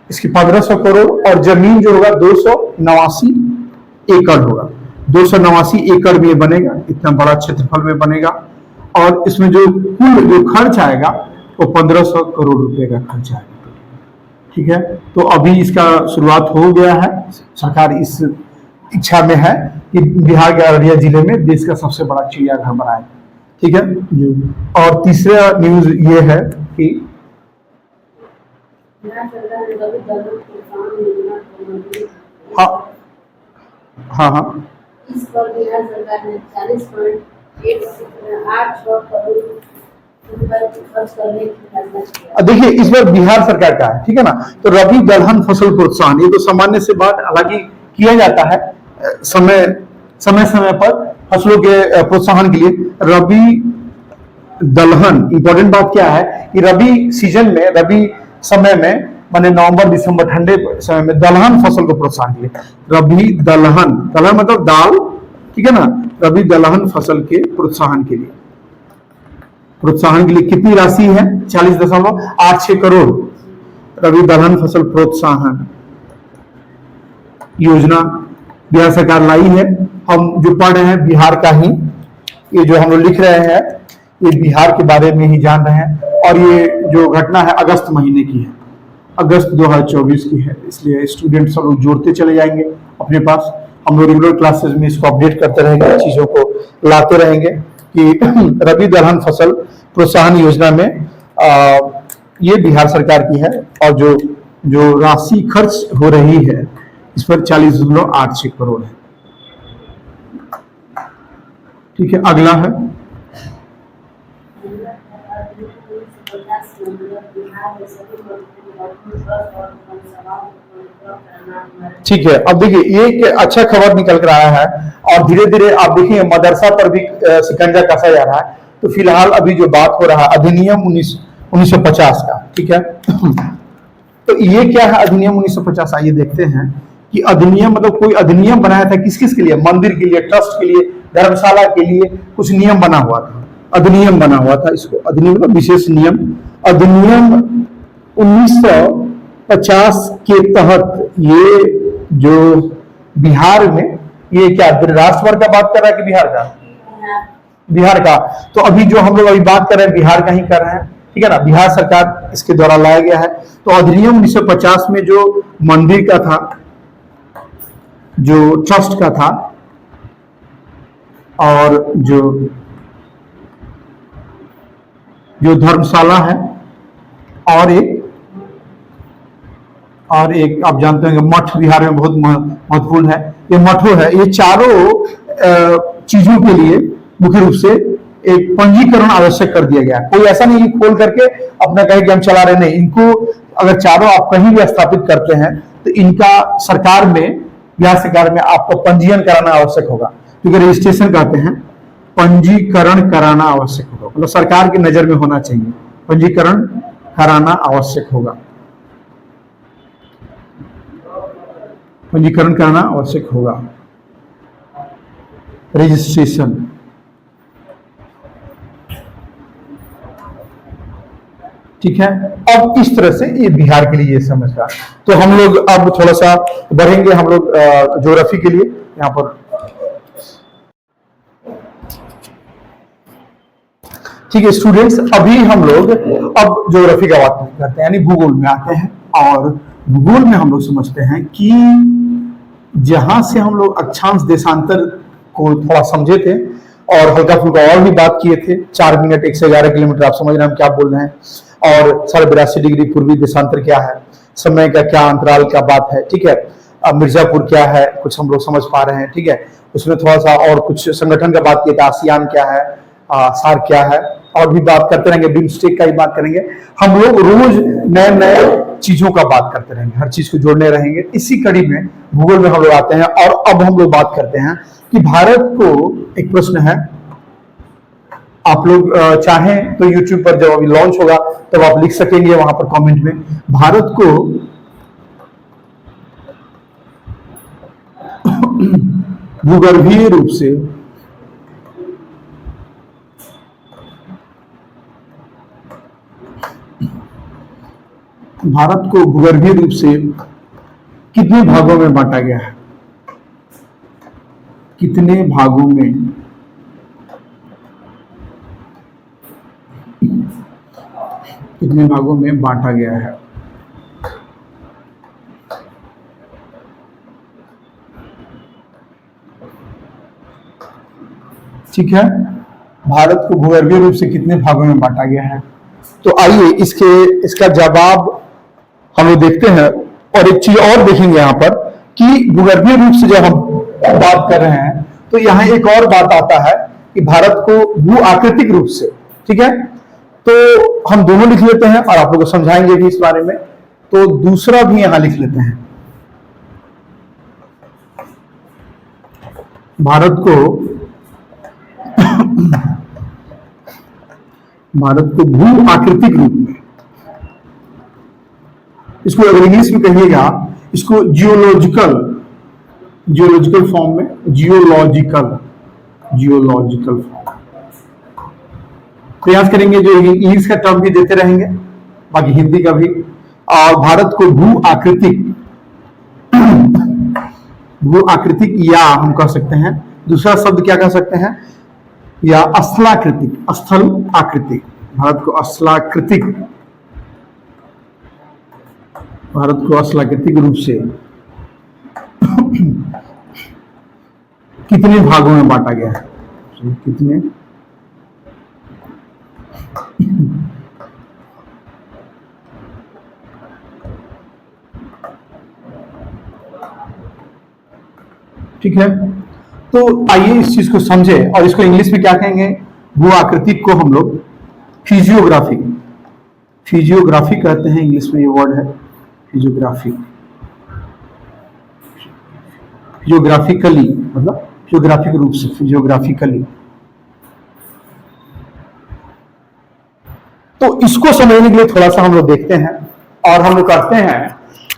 इसकी 1500 करोड़, और जमीन जो होगा 289 एकड़ होगा। 289 एकड़ में बनेगा, इतना बड़ा क्षेत्रफल में बनेगा। और इसमें जो कुल जो खर्च आएगा वो 1500 करोड़ रुपए का खर्च आएगा, ठीक है। तो अभी इसका शुरुआत हो गया है, सरकार इस इच्छा में है कि बिहार के अररिया जिले में देश का सबसे बड़ा चिड़ियाघर बनाए। ठीक है जी। और तीसरा न्यूज ये है कि बिहार सरकार ने रबी दलहन प्रोत्साहन योजना को मंजूरी दी। हाँ हाँ, इस पर बिहार सरकार ने 40.86 करोड़ रुपए खर्च करने की फैसला किया। देखिए इस बार बिहार सरकार का है, ठीक है ना। तो रबी दलहन फसल प्रोत्साहन, ये तो सामान्य से बात, हालांकि किया जाता है समय समय समय पर फसलों के प्रोत्साहन के लिए। रबी दलहन, इंपॉर्टेंट बात क्या है कि रबी सीजन में, रबी समय में, माने नवंबर दिसंबर ठंडे समय में दलहन फसल को प्रोत्साहन के लिए रबी दलहन, दलहन मतलब दाल, ठीक है ना। रबी दलहन फसल के प्रोत्साहन के लिए, प्रोत्साहन के लिए कितनी राशि है? 40.86 करोड़ रबी दलहन फसल प्रोत्साहन योजना बिहार सरकार लाई है। हम जो पढ़ रहे हैं बिहार का ही, ये जो हम लोग लिख रहे हैं ये बिहार के बारे में ही जान रहे हैं। और ये जो घटना है अगस्त महीने की है, अगस्त 2024 की है, इसलिए स्टूडेंट सब लोग जोड़ते चले जाएंगे अपने पास। हम लोग रेगुलर क्लासेस में इसको अपडेट करते रहेंगे, चीजों को लाते रहेंगे कि रबी दलहन फसल प्रोत्साहन योजना में ये बिहार सरकार की है। और जो जो राशि खर्च हो रही है इस पर 40.86 करोड़ है। ठीक है, अगला है ठीक है। अब देखिए ये एक अच्छा खबर निकल कर आया है और धीरे धीरे आप देखिए मदरसा पर भी शिकंजा कसा जा रहा है। तो फिलहाल अभी जो बात हो रहा है अधिनियम 1950 का, ठीक है। तो ये क्या है अधिनियम 1950? आइए देखते हैं कि अधिनियम मतलब कोई अधिनियम बनाया था किस किस के लिए? मंदिर के लिए, ट्रस्ट के लिए, धर्मशाला के लिए कुछ नियम बना हुआ था, अधिनियम बना हुआ था। इसको अधिनियम मतलब विशेष नियम। अधिनियम 1950 के तहत ये जो बिहार में, ये क्या राष्ट्र भर का बात कर रहा है कि बिहार का? बिहार का। तो अभी जो हम लोग अभी बात कर रहे हैं बिहार का ही कर रहे हैं, ठीक है ना। बिहार सरकार इसके द्वारा लाया गया है। तो अधिनियम 1950 में जो मंदिर का था, जो ट्रस्ट का था, और जो धर्मशाला है, और एक आप जानते हैं मठ बिहार में बहुत महत्वपूर्ण है, ये मठो है। ये चारों चीजों के लिए मुख्य रूप से एक पंजीकरण आवश्यक कर दिया गया। कोई ऐसा नहीं कि खोल करके अपना कहे कि हम चला रहे, नहीं। इनको अगर चारों आप कहीं भी स्थापित करते हैं तो इनका सरकार में, बिहार सरकार में आपको पंजीयन कराना आवश्यक होगा, क्योंकि रजिस्ट्रेशन कहते हैं, पंजीकरण कराना आवश्यक होगा। मतलब सरकार की नजर में होना चाहिए, पंजीकरण कराना आवश्यक होगा, पंजीकरण कराना आवश्यक होगा, रजिस्ट्रेशन। ठीक है। अब इस तरह से ये बिहार के लिए ये समझ। तो हम लोग अब थोड़ा सा बढ़ेंगे, हम लोग ज्योग्राफी के लिए यहाँ पर। ठीक है स्टूडेंट्स, अभी हम लोग अब ज्योग्राफी का बात करते हैं, यानी भूगोल में आते हैं। और भूगोल में हम लोग समझते हैं कि जहां से हम लोग अक्षांश देशांतर को थोड़ा समझे थे और हल्का फुल्का और भी बात किए थे, 4 मिनट 111 किलोमीटर, आप समझ रहे हैं हम क्या बोल रहे हैं। और 82.5 डिग्री पूर्वी देशांतर क्या है, समय का क्या अंतराल का बात है, ठीक है। अब मिर्जापुर क्या है, कुछ हम लोग समझ पा रहे हैं, ठीक है। उसमें थोड़ा सा और कुछ संगठन का बात किया था, आसियान क्या है, सार्क क्या है, और भी बात करते रहेंगे, बिम्स्टेक का ही बात करेंगे। हम लोग रोज नए नए चीजों का बात करते रहेंगे, हर चीज को जोड़ने रहेंगे। इसी कड़ी में भूगोल में हम लोग आते हैं। और अब हम लोग बात करते हैं कि भारत को, एक प्रश्न है, आप लोग चाहें तो YouTube पर जब अभी लॉन्च होगा तब आप लिख सकेंगे वहां पर कमेंट में, भारत को भूगर्भीय रूप से कितने भागों में बांटा गया है? कितने भागों में बांटा गया है? ठीक है, भारत को भूगर्भीय रूप से कितने भागों में बांटा गया है? तो आइए इसका जवाब हम लोग देखते हैं, और एक चीज और देखेंगे यहाँ पर कि भूगर्भीय रूप से जब हम बात कर रहे हैं तो यहाँ एक और बात आता है कि भारत को भू आकृतिक रूप से, ठीक है, तो हम दोनों लिख लेते हैं और आप लोग को समझाएंगे भी इस बारे में। तो दूसरा भी यहां लिख लेते हैं, भारत को भू आकृतिक रूप में, इसको अगर इंग्लिश में कहिएगा इसको जियोलॉजिकल फॉर्म में, जियोलॉजिकल फॉर्म प्रयास करेंगे, जो इंग्लिश का टर्म भी देते रहेंगे, बाकी हिंदी का भी। और भारत को भू आकृतिक या हम कह सकते हैं, दूसरा शब्द क्या कह सकते हैं, या स्थलाकृतिक, स्थल आकृतिक। भारत को स्थलाकृतिक रूप से कितने भागों में बांटा गया है? कितने ठीक है, तो आइए इस चीज को समझे, और इसको इंग्लिश में क्या कहेंगे? भू आकृतिक को हम लोग फिजियोग्राफी कहते हैं, इंग्लिश में ये वर्ड है फिजियोग्राफिकली, मतलब जियोग्राफिक रूप से, फिजियोग्राफिकली। तो इसको समझने के लिए थोड़ा सा हम लोग देखते हैं, और हम लोग करते हैं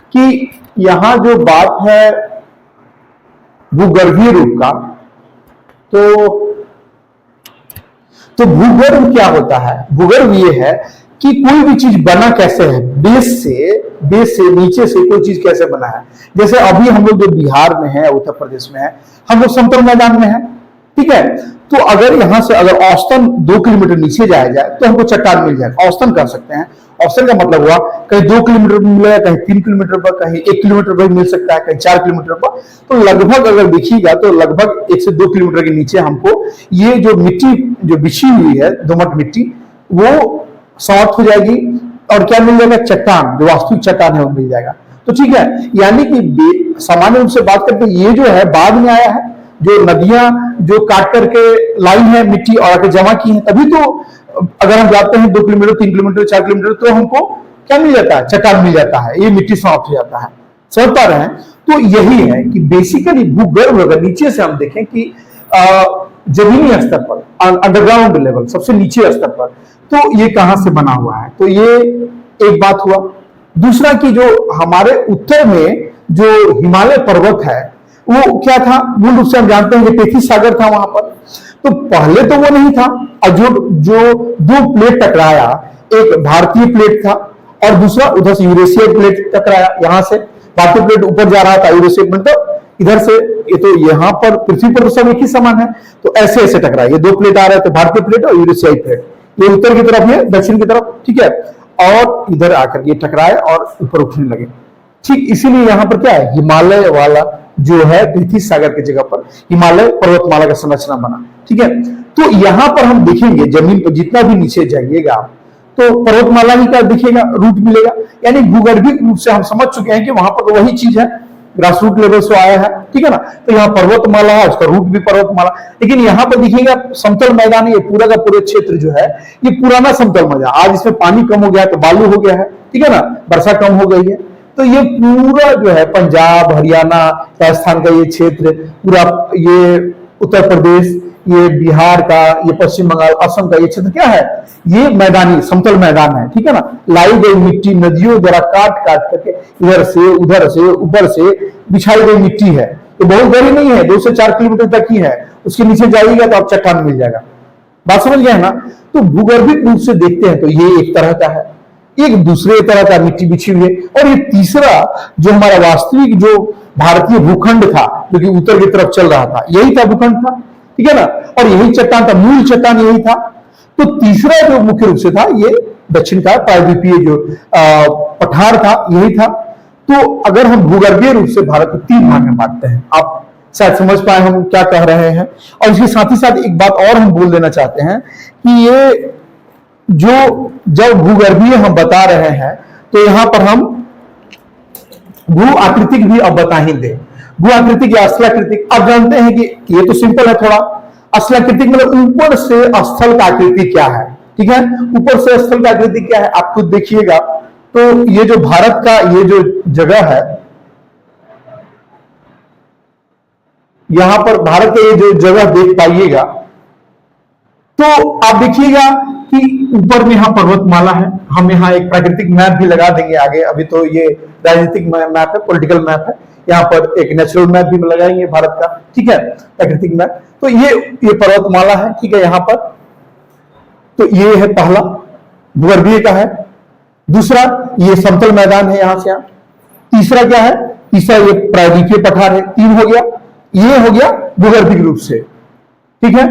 कि यहां जो बात है भूगर्भीय रूप का, तो भूगर्भ क्या होता है? भूगर्भ ये है कि कोई भी चीज बना कैसे है, बेस से नीचे से कोई चीज कैसे बना है। जैसे अभी हम लोग जो बिहार में है, उत्तर प्रदेश में है, हम लोग समतल मैदान में है, ठीक है। तो अगर यहां से अगर औसतन 2 किलोमीटर नीचे जाया जाए तो हमको चट्टान मिल जाएगा, औसतन कर सकते हैं। औसतन का मतलब हुआ कहीं 2 किलोमीटर पर मिलेगा, कहीं 3 किलोमीटर पर, कहीं 1 किलोमीटर पर मिल सकता है, कहीं 4 किलोमीटर पर। तो लगभग अगर देखिएगा तो लगभग 1 से 2 किलोमीटर के नीचे हमको ये जो मिट्टी जो बिछी हुई है, दोमट मिट्टी, वो समाप्त हो जाएगी, और क्या मिल जाएगा? चट्टान, जो वास्तविक चट्टान है वो मिल जाएगा। तो ठीक है, यानी कि सामान्य रूप से बात करते ये जो है बाद में आया है, जो नदियां जो काट करके लाई है मिट्टी और आके जमा की है, तभी तो अगर हम जाते हैं 2 किलोमीटर, 3 किलोमीटर, 4 किलोमीटर, तो हमको क्या मिल जाता है? चट्टान मिल जाता है, ये मिट्टी समाप्त हो जाता है। समझ पा रहे हैं? तो यही है कि बेसिकली भूगर्भ अगर नीचे से हम देखें कि जमीनी स्तर पर, अंडरग्राउंड लेवल, सबसे नीचे स्तर पर, तो ये कहां से बना हुआ है? तो ये एक बात हुआ। दूसरा कि जो हमारे उत्तर में जो हिमालय पर्वत है वो क्या था? मूल रूप से हम जानते हैं कि तैतीस सागर था वहां पर। तो पहले तो वो नहीं था, और जो 2 प्लेट टकराया, एक भारतीय प्लेट था और दूसरा उधर से यूरेशियन प्लेट टकराया। यहां से भारतीय प्लेट ऊपर जा रहा था, यूरेशियन मतलब इधर से, ये तो यहाँ पर पृथ्वी पर तो सब एक ही समान है, तो ऐसे टकराया। ये 2 प्लेट आ रहे थे, भारतीय प्लेट और यूरेशियाई प्लेट, ये उत्तर की तरफ है, दक्षिण की तरफ, ठीक है, और इधर आकर ये टकराए और ऊपर उठने लगे। ठीक इसीलिए यहां पर क्या है? हिमालय वाला जो है तैतीस सागर की जगह पर हिमालय पर्वतमाला का संरचना बना, ठीक है। तो यहां पर हम देखेंगे जमीन पर जितना भी नीचे जाइएगा तो पर्वतमाला ही का दिखेगा, रूट मिलेगा। यानी भूगर्भिक रूप से हम समझ चुके हैं कि वहां पर वही चीज है, ग्रास रूट लेवल से आया है, ठीक है ना। तो यहाँ पर्वतमाला है, उसका रूट भी पर्वतमाला। लेकिन यहाँ पर देखिएगा समतल मैदान, ये पूरा का पूरा क्षेत्र जो है ये पुराना समतल मैदान, आज इसमें पानी कम हो गया तो बालू हो गया है, ठीक है ना, वर्षा कम हो गई है। तो ये पूरा जो है पंजाब, हरियाणा, राजस्थान का ये क्षेत्र, पूरा ये उत्तर प्रदेश, ये बिहार का, ये पश्चिम बंगाल, असम का ये क्षेत्र क्या है? ये मैदानी समतल मैदान है, ठीक है ना। लाई गई मिट्टी नदियों द्वारा काट काट करके इधर से उधर से ऊपर से बिछाई गई मिट्टी है। तो बहुत बड़ी नहीं है, 2 से 4 किलोमीटर तक ही है। उसके नीचे जाइएगा तो आप चट्टान मिल जाएगा। बात समझ गए ना। तो भूगर्भिक रूप से देखते हैं तो ये एक तरह का है, एक दूसरे तरह का मिट्टी बिछी हुई है। और ये तीसरा जो हमारा वास्तविक जो भारतीय भूखंड था, जो कि उत्तर की तरफ चल रहा था, यही था भूखंड था, ठीक है ना। और यही चट्टान था, मूल चट्टान यही था। तो तीसरा जो मुख्य रूप से था ये दक्षिण का प्रायद्वीपीय जो पठार था, यही था। तो अगर हम भूगर्भीय रूप से भारत को 3 भाग में बांटते हैं, आप शायद समझ पाए हम क्या कह रहे हैं। और इसके साथ ही साथ एक बात और हम बोल देना चाहते हैं कि ये जो जब भूगर्भीय हम बता रहे हैं तो यहां पर हम भू आकृतिक भी अब बता ही दें। भू आकृतिक या स्थलाकृतिक आप जानते हैं कि ये तो सिंपल है थोड़ा। स्थलाकृतिक मतलब ऊपर से स्थल का आकृति क्या है, ठीक है, ऊपर से स्थल का आकृति क्या है आप खुद देखिएगा। तो ये जो भारत का ये जो जगह है, यहां पर भारत का ये जो जगह देख पाइएगा तो आप देखिएगा कि ऊपर में यहां पर्वतमाला है। हम यहां एक प्राकृतिक मैप भी लगा देंगे आगे, अभी तो ये राजनीतिक मैप है, पॉलिटिकल मैप है। यहाँ पर एक नेचुरल मैप भी लगाएंगे भारत का, ठीक है, प्राकृतिक मैप। तो ये पर्वतमाला है, ठीक है, यहाँ पर। तो ये है पहला भूगर्भीय का है। दूसरा ये समतल मैदान है यहां से यहां। तीसरा क्या है, तीसरा ये प्रायद्वीपीय पठार है। 3 हो गया, ये हो गया भूगर्भिक रूप से, ठीक है।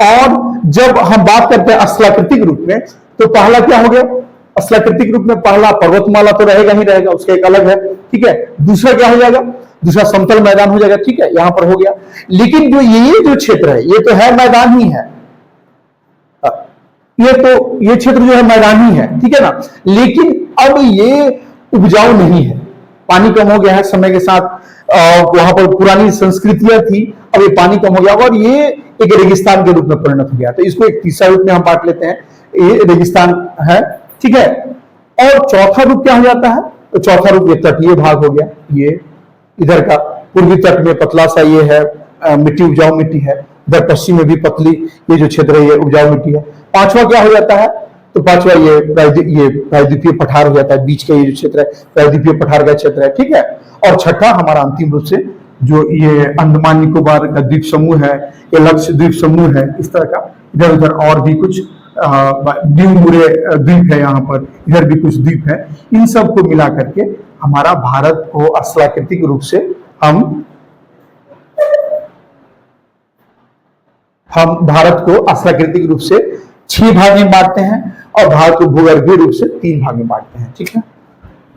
और जब हम बात करते हैं स्थलाकृतिक रूप में तो पहला क्या हो गया, स्थलाकृतिक रूप में पहला पर्वतमाला तो रहेगा ही रहेगा, उसका एक अलग है, ठीक है। दूसरा क्या हो जाएगा, दूसरा समतल मैदान हो जाएगा, ठीक है, यहां पर हो गया। लेकिन जो ये जो क्षेत्र है ये तो है मैदान ही है, ये क्षेत्र जो है मैदान ही है, ठीक है ना। लेकिन अब ये उपजाऊ नहीं है, पानी कम हो गया है समय के साथ। वहां पर पुरानी संस्कृतियां थी, अब ये पानी कम हो गया और ये एक रेगिस्तान के रूप में परिणत हो गया। तो इसको एक तीसरा रूप में हम बांट लेते हैं, ये रेगिस्तान है, ठीक है। और चौथा रूप क्या हो जाता है, तो चौथा रूप ये तटीय भाग हो गया। ये इधर का पूर्वी तट में पतला सा ये है मिट्टी, उपजाऊ मिट्टी है। इधर पश्चिम में भी पतली ये जो क्षेत्र है ये उपजाऊ मिट्टी है। पांचवा क्या हो जाता है, तो पांचवा ये प्रायद्वीपीय पठार हो जाता है, बीच का ये जो क्षेत्र है प्रायद्वीपीय पठार का क्षेत्र है, ठीक है। और छठा हमारा अंतिम रूप से जो ये अंडमान निकोबार का द्वीप समूह है, ये लक्षद्वीप समूह है, इस तरह का इधर उधर और भी कुछ न्यूमुरे द्वीप है, यहाँ पर इधर भी कुछ द्वीप है। इन सब को मिला करके हमारा भारत को स्थलाकृतिक रूप से हम भारत को स्थलाकृतिक रूप से 6 भाग में बांटते हैं और भारत को भूगर्भीय रूप से 3 भाग में बांटते हैं, ठीक है।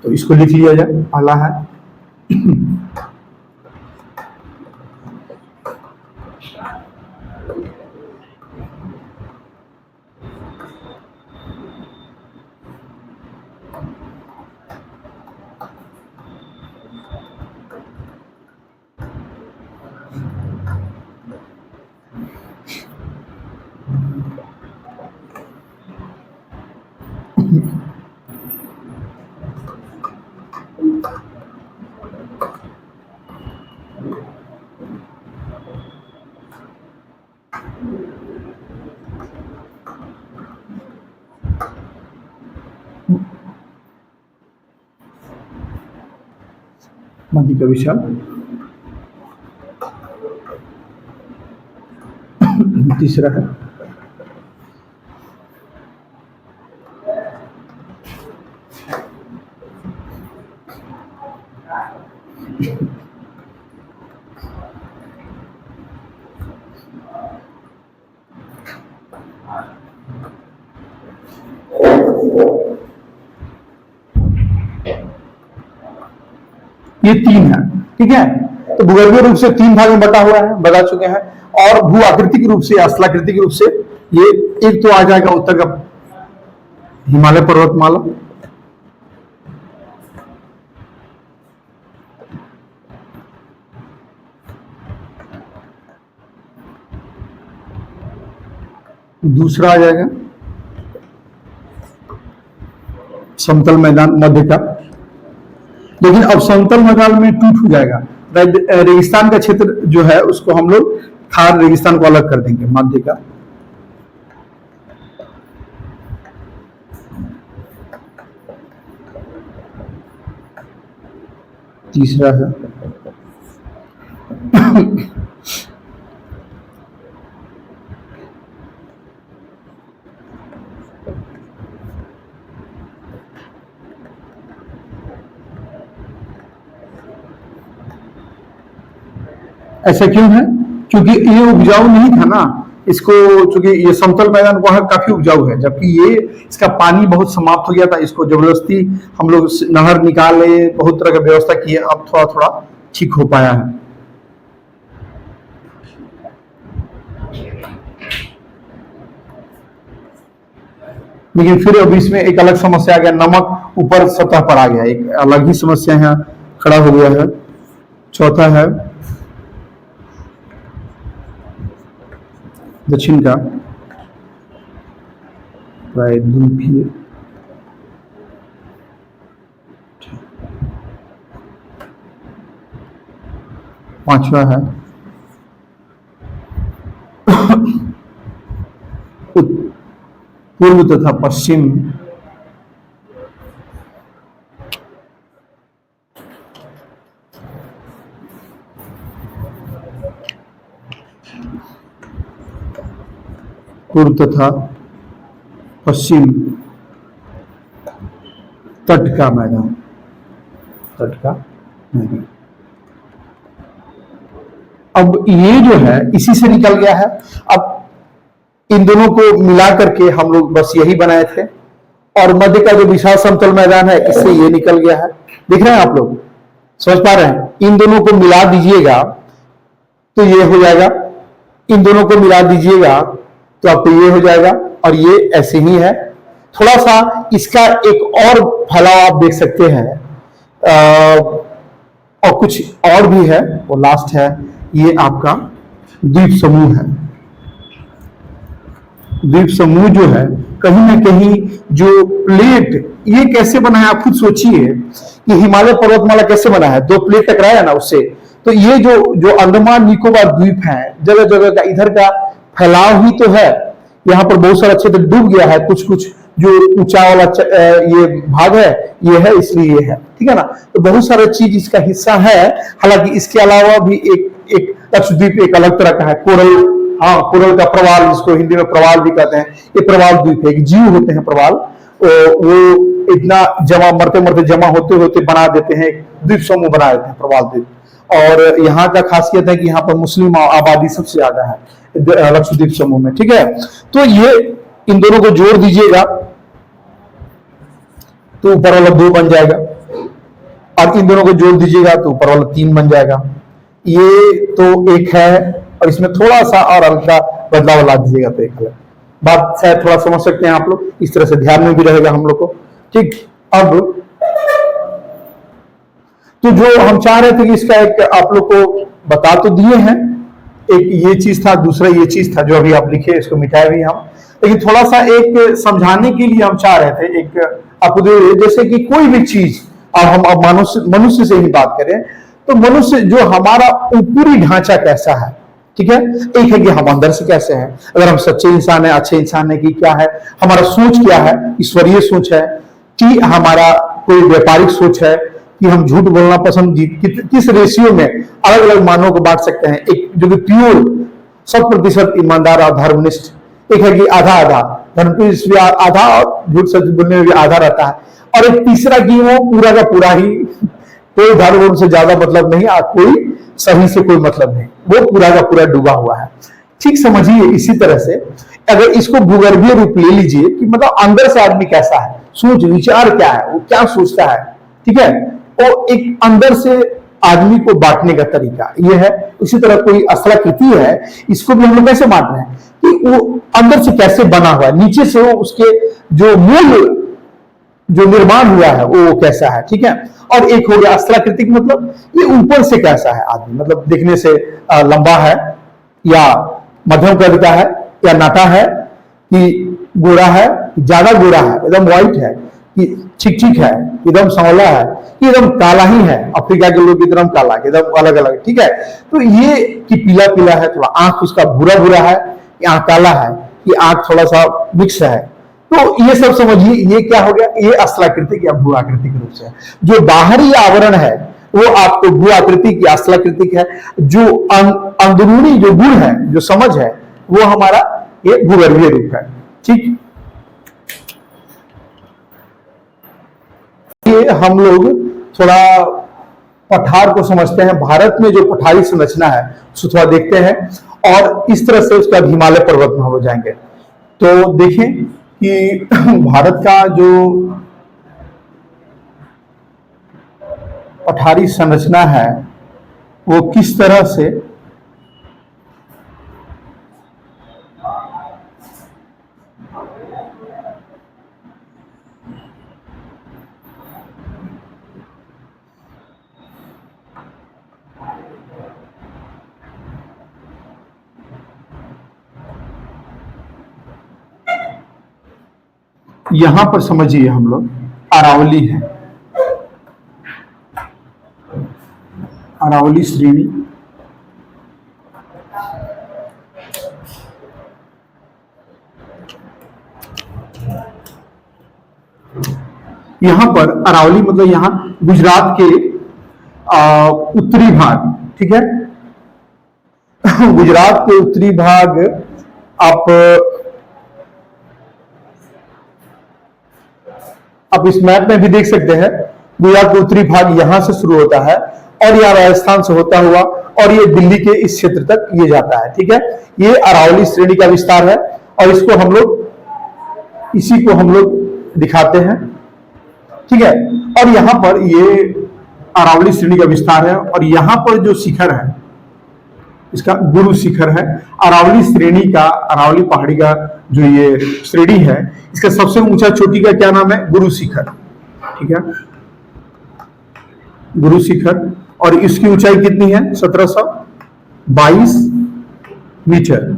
तो इसको लिख लिया जाए। पहला है मध्य का विशाल, तीसरा है ये 3 है, ठीक है। तो भूगर्भीय रूप से 3 भाग में बटा हुआ है, बता चुके हैं। और भू आकृतिक रूप से, स्थलाकृतिक रूप से ये एक तो आ जाएगा उत्तर का हिमालय पर्वतमाला, दूसरा आ जाएगा समतल मैदान मध्य का। लेकिन अब समतल मैदान में टूट हो जाएगा, रेगिस्तान का क्षेत्र जो है उसको हम लोग थार रेगिस्तान को अलग कर देंगे मध्य का। तीसरा है ऐसा क्यों है, क्योंकि ये उपजाऊ नहीं था ना, इसको चूंकि ये समतल मैदान वहां काफी उपजाऊ है, जबकि ये इसका पानी बहुत समाप्त हो गया था। इसको जबरदस्ती हम लोग नहर निकाले, बहुत तरह का व्यवस्था किए, अब थोड़ा थोड़ा ठीक हो पाया है। लेकिन फिर अब इसमें एक अलग समस्या आ गया, नमक ऊपर सतह पर आ गया, एक अलग ही समस्या यहाँ खड़ा हो गया है। चौथा है दक्षिण का प्रायद्वीपीय, पांचवा है पूर्व तथा पश्चिम पूर्व तथा पश्चिम तट का मैदान, तट का मैदान। अब ये जो है इसी से निकल गया है। अब इन दोनों को मिला करके हम लोग बस यही बनाए थे, और मध्य का जो विशाल समतल मैदान है इससे ये निकल गया है। देख रहे हैं आप लोग, समझ पा रहे हैं? इन दोनों को मिला दीजिएगा तो ये हो जाएगा, इन दोनों को मिला दीजिएगा तो आपको ये हो जाएगा, और ये ऐसे ही है। थोड़ा सा इसका एक और फैलाव आप देख सकते हैं, और कुछ और भी है, वो लास्ट है, ये आपका द्वीप समूह है। द्वीप समूह जो है कहीं ना कहीं जो प्लेट ये कैसे बना है, आप खुद सोचिए कि हिमालय पर्वतमाला कैसे बना है, दो प्लेट टकराया ना उससे, तो ये जो अंडमान निकोबार द्वीप है, जगह जगह का इधर का फैलाव ही तो है। यहाँ पर बहुत सारा क्षेत्र डूब गया है, कुछ कुछ जो ऊंचा वाला ये भाग है ये है, इसलिए ये है, ठीक है ना। तो बहुत सारा चीज इसका हिस्सा है। हालांकि इसके अलावा भी एक लक्षद्वीप एक अलग तरह का है, कोरल, हाँ कोरल का प्रवाल, जिसको हिंदी में प्रवाल भी कहते हैं, ये प्रवाल द्वीप है, एक जीव होते हैं प्रवाल, वो इतना जमा मरते मरते जमा होते होते बना देते हैं, द्वीप समूह बना देते हैं प्रवाल द्वीप। और यहाँ का खासियत है कि यहाँ पर मुस्लिम आबादी सबसे ज्यादा है लक्षद्वीप समूह में, ठीक है। तो ये इन दोनों को जोड़ दीजिएगा तो ऊपर वाला 2 बन जाएगा, और इन दोनों को जोड़ दीजिएगा तो ऊपर वाला 3 बन जाएगा। ये तो एक है, और इसमें थोड़ा सा और हल्का बदलाव ला दीजिएगा तो एक अलग बात, शायद थोड़ा समझ सकते हैं आप लोग, इस तरह से ध्यान में भी रहेगा हम लोग को, ठीक। अब तो जो हम चाह रहे थे कि इसका एक आप लोग को बता तो दिए हैं, एक ये चीज था, दूसरा ये चीज था जो अभी आप लिखे, इसको मिटाए भी हम, लेकिन थोड़ा सा एक समझाने के लिए हम चाह रहे थे, एक आपको जैसे कि कोई भी चीज, और हम अब मनुष्य से ही बात करें तो मनुष्य जो हमारा ऊपरी ढांचा कैसा है, ठीक है। एक है कि हम अंदर से कैसे हैं, अगर हम सच्चे इंसान है, अच्छे इंसान है कि क्या है, हमारा सोच क्या है, ईश्वरीय सोच है कि हमारा कोई व्यापारिक सोच है, कि हम झूठ बोलना पसंद, किस रेशियो में अलग अलग मानों को बांट सकते हैं। एक जो कि प्योर 100% ईमानदार और धर्मनिष्ठ, एक है कि आधा आधा धर्मनिष्ठ भी आधा, और झूठ सच बोलने में भी आधा रहता है, और एक तीसरा कि वो पूरा का पूरा ही कोई धर्म से ज्यादा मतलब नहीं, और कोई सही से कोई मतलब नहीं, वो पूरा का पूरा डूबा हुआ है। ठीक समझिए, इसी तरह से अगर इसको भूगर्भीय रूप ले लीजिए कि मतलब अंदर से आदमी कैसा है, सोच विचार क्या है, वो क्या सोचता है, ठीक है, वो एक अंदर से आदमी को बांटने का तरीका ये है। इसी तरह कोई अस्त्राकृति है, इसको भी हम लोग कैसे बांट रहे हैं कि वो अंदर से कैसे बना हुआ है, नीचे से वो उसके जो मूल जो निर्माण हुआ है वो कैसा है, ठीक है। और एक हो गया अस्त्राकृतिक, मतलब ये ऊपर से कैसा है आदमी, मतलब देखने से लंबा है या मध्यम कद का है या नाटा है, कि गोरा है, ज्यादा गोरा है, एकदम व्हाइट है, कि ठीक ठीक है, एकदम सांवला है, कि एकदम काला ही है, अफ्रीका के लोग एकदम काला, एकदम अलग अलग, ठीक है। तो ये कि पीला पीला है, थोड़ा आंख उसका भूरा भूरा है, आंख काला है, कि आंख थोड़ा सा मिक्स है। तो ये सब समझिए, ये क्या हो गया, ये अस्त्राकृतिक या भू आकृतिक रूप से। जो बाहरी आवरण है वो आपको भू आकृतिक या अस्त्राकृतिक है, जो अंदरूनी जो गुण है, जो समझ है, वो हमारा ये भूगर्भीय रूप है, ठीक। ये हम लोग थोड़ा पठार को समझते हैं, भारत में जो पठारी संरचना है उसको थोड़ा देखते हैं, और इस तरह से उसका हिमालय पर्वत में हो जाएंगे। तो देखें कि भारत का जो पठारी संरचना है वो किस तरह से यहां पर समझिए हम लोग अरावली है, अरावली श्रेणी, यहां पर अरावली मतलब यहां गुजरात के उत्तरी भाग, ठीक है। गुजरात के उत्तरी भाग आप इस मैप में भी देख सकते हैं। गुजरात का उत्तरी भाग यहां से शुरू होता है और यह राजस्थान से होता हुआ और ये दिल्ली के इस क्षेत्र तक ये जाता है, ठीक है। ये अरावली श्रेणी का विस्तार है और इसको हम लोग इसी को हम लोग दिखाते हैं, ठीक है। और यहां पर ये अरावली श्रेणी का विस्तार है और यहां पर जो शिखर है इसका गुरु शिखर है। अरावली श्रेणी का, अरावली पहाड़ी का जो ये श्रेणी है इसका सबसे ऊंचा चोटी का क्या नाम है? गुरु शिखर, ठीक है, गुरु शिखर। और इसकी ऊंचाई कितनी है? 1722 मीटर,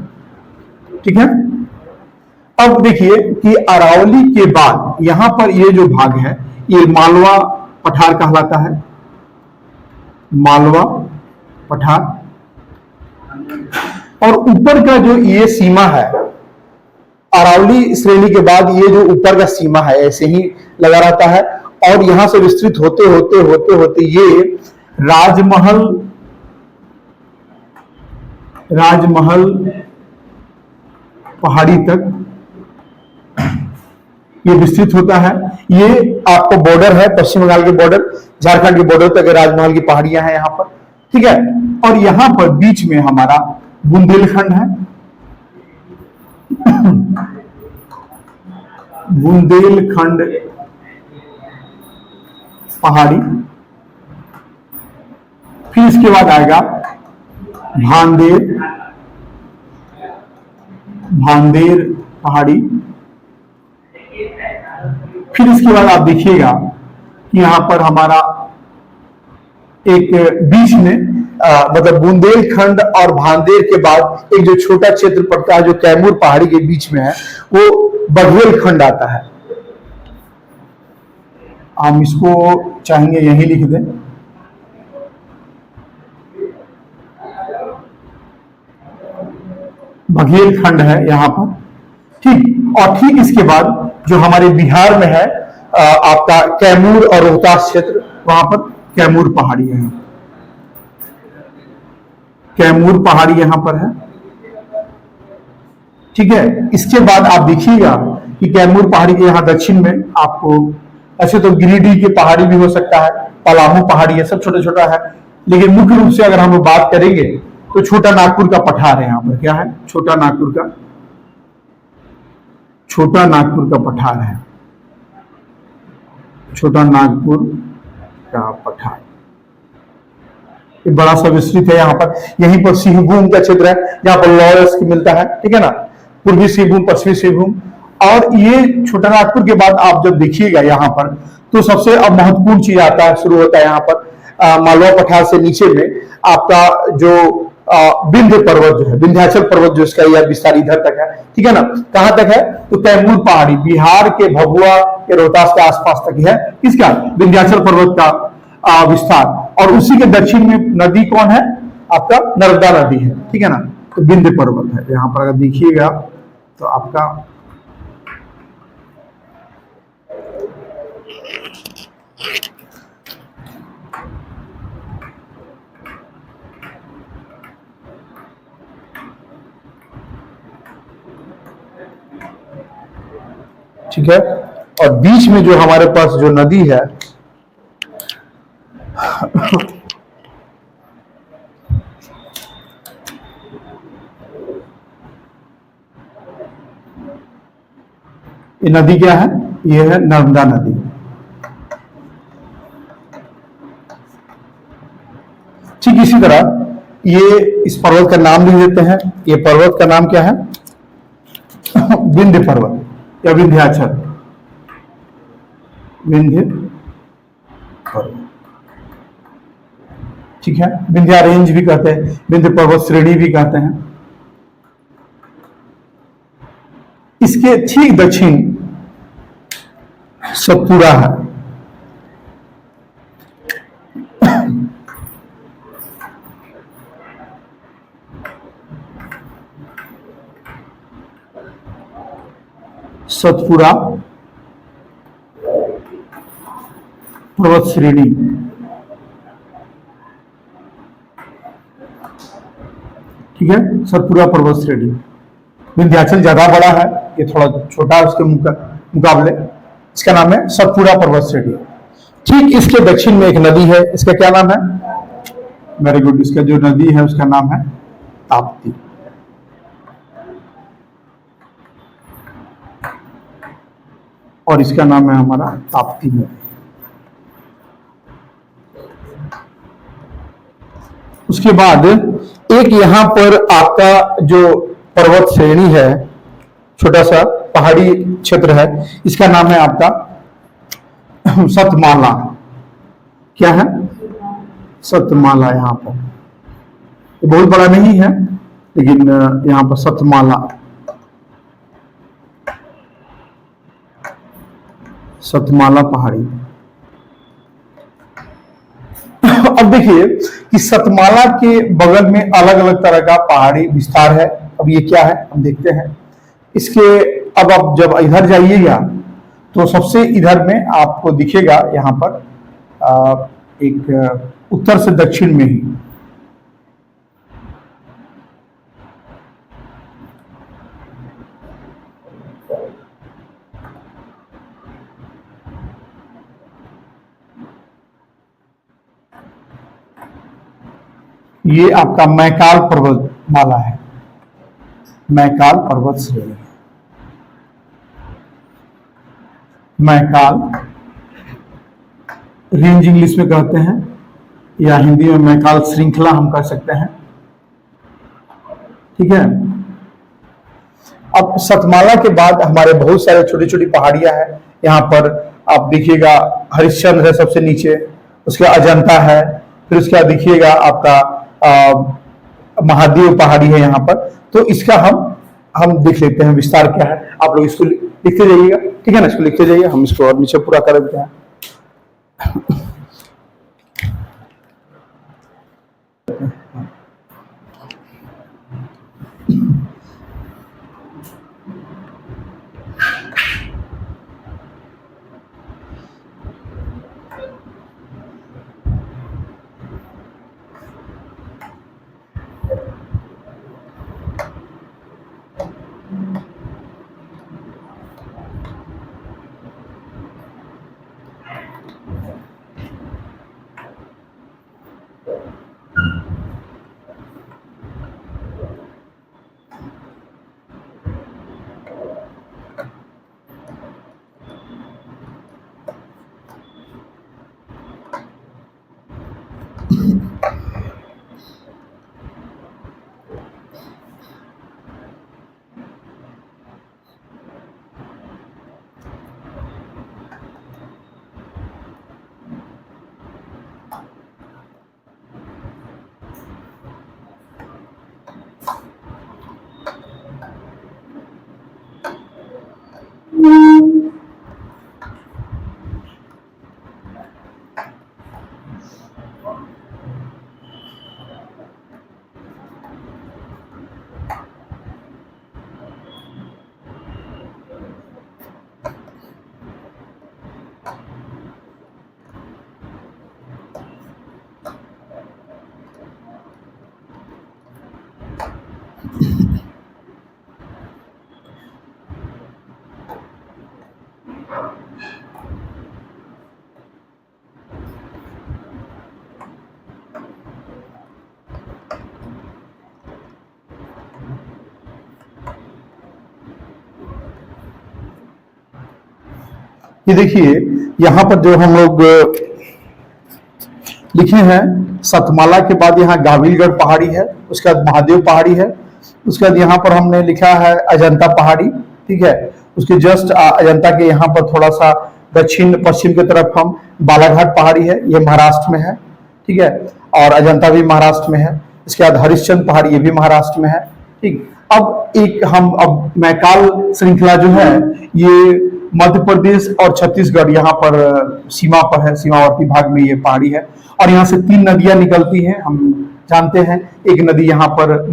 ठीक है। अब देखिए कि अरावली के बाद यहां पर ये जो भाग है ये मालवा पठार कहलाता है, मालवा पठार। और ऊपर का जो ये सीमा है अरावली श्रेणी के बाद, ये जो ऊपर का सीमा है ऐसे ही लगा रहता है और यहां से विस्तृत होते होते होते होते ये राजमहल पहाड़ी तक ये विस्तृत होता है। ये आपको बॉर्डर है, पश्चिम बंगाल के बॉर्डर, झारखंड के बॉर्डर तक राजमहल की पहाड़ियां हैं यहां पर, ठीक है। और यहां पर बीच में हमारा बुंदेलखंड है, बुंदेलखंड पहाड़ी। फिर इसके बाद आएगा भांदेर पहाड़ी। फिर इसके बाद आप देखिएगा कि यहां पर हमारा एक बीच में मतलब बुंदेलखंड और भांदेर के बाद एक जो छोटा क्षेत्र पड़ता है जो कैमूर पहाड़ी के बीच में है वो बघेलखंड आता है। हम इसको चाहेंगे यहीं लिख दें, बघेलखंड है यहां पर, ठीक। और ठीक इसके बाद जो हमारे बिहार में है आपका कैमूर और रोहतास क्षेत्र, वहां पर कैमूर पहाड़ी है, कैमूर पहाड़ी यहां पर है, ठीक है। इसके बाद आप देखिएगा कि कैमूर पहाड़ी के यहां दक्षिण में आपको, ऐसे तो गिरिडीह की पहाड़ी भी हो सकता है, पलामू पहाड़ी है, सब छोटा छोटा है, लेकिन मुख्य रूप से अगर हम लोग बात करेंगे तो छोटा नागपुर का पठार है। यहां पर क्या है? छोटा नागपुर का पठार है, छोटा नागपुर का पठार, बड़ा सा विस्तृत है यहां पर। यहीं पर सिंहभूम का क्षेत्र है जहां पर लॉयर्स मिलता है, ठीक है ना, पूर्वी सिंहभूम, पश्चिमी सिंहभूम। और ये छोटा नागपुर के बाद आप जब देखिएगा यहां पर तो सबसे अब महत्वपूर्ण चीज आता है, शुरू होता है यहां पर मालवा पठार से नीचे में आपका जो विंध्य पर्वत जो है, विंध्याचल पर्वत जो इसका यह विस्तार इधर तक है, ठीक है ना। कहां तक है? तो कैमूर पहाड़ी, बिहार के भभुआ के रोहतास के आसपास तक है इसका विंध्याचल पर्वत का विस्तार। और उसी के दक्षिण में नदी कौन है? आपका नर्मदा नदी है, ठीक है ना। तो विंध्य पर्वत है यहां पर, अगर देखिएगा तो आपका ठीक है। और बीच में जो हमारे पास जो नदी है ये नदी क्या है? ये है नर्मदा नदी, ठीक। इसी तरह ये इस पर्वत का नाम लिख देते हैं। ये पर्वत का नाम क्या है? विंध्य पर्वत या विंध्याचल, विंध्य पर्वत, ठीक है। विंध्या रेंज भी कहते हैं, विंध्य पर्वत श्रेणी भी कहते हैं। इसके ठीक दक्षिण सतपुड़ा है। सतपुड़ा पर्वत श्रेणी, ठीक है, सतपुड़ा पर्वत श्रेणी। विंध्याचल ज्यादा बड़ा है, ये थोड़ा छोटा है उसके मुकाबले। इसका नाम है सतपुड़ा पर्वत श्रेणी। ठीक इसके दक्षिण में एक नदी है, इसका क्या नाम है? वेरी गुड, इसका जो नदी है उसका नाम है ताप्ती। और इसका नाम है हमारा ताप्ती नदी। उसके बाद एक यहां पर आपका जो पर्वत श्रेणी है, छोटा सा पहाड़ी क्षेत्र है, इसका नाम है आपका सतमाला। क्या है? सतमाला। यहां पर ये बहुत बड़ा नहीं है, लेकिन यहां पर सतमाला, सतमाला पहाड़ी। अब देखिए कि सतमाला के बगल में अलग अलग तरह का पहाड़ी विस्तार है। अब ये क्या है हम देखते हैं। इसके अब आप जब इधर जाइएगा तो सबसे इधर में आपको दिखेगा यहां पर एक उत्तर से दक्षिण में ही ये आपका मैकाल पर्वत माला है, मैकाल पर्वत श्रेणी। मैकाल रेंज इंग्लिश में कहते हैं, या हिंदी में मैकाल श्रृंखला हम कह सकते हैं, ठीक है। अब सतमाला के बाद हमारे बहुत सारे छोटी छोटी पहाड़ियां हैं। यहाँ पर आप देखिएगा हरिश्चंद्र है सबसे नीचे, उसके अजंता है, फिर उसके बाद देखिएगा आपका महादेव पहाड़ी है यहाँ पर। तो इसका हम देख लेते हैं विस्तार क्या है। आप लोग इसको लिखते जाइएगा, ठीक है ना, इसको लिखते जाइए, हम इसको और नीचे पूरा कर देते हैं। ये देखिए यहां पर जो हम लोग लिखे हैं, सतमाला के बाद यहाँ गाविलगढ़ पहाड़ी है, उसके बाद महादेव पहाड़ी है, उसके बाद यहाँ पर हमने लिखा है अजंता पहाड़ी, ठीक है। उसके जस्ट अजंता के यहाँ पर थोड़ा सा दक्षिण पश्चिम की तरफ हम बालाघाट पहाड़ी है, ये महाराष्ट्र में है, ठीक है। और अजंता भी महाराष्ट्र में है। इसके बाद हरिश्चंद्र पहाड़ी, ये भी महाराष्ट्र में है, ठीक। अब मैकाल श्रृंखला जो है ये मध्य प्रदेश और छत्तीसगढ़ यहाँ पर सीमा पर है, सीमावर्ती भाग में ये पहाड़ी है। और यहाँ से 3 नदियां निकलती हैं, हम जानते हैं। एक नदी यहाँ पर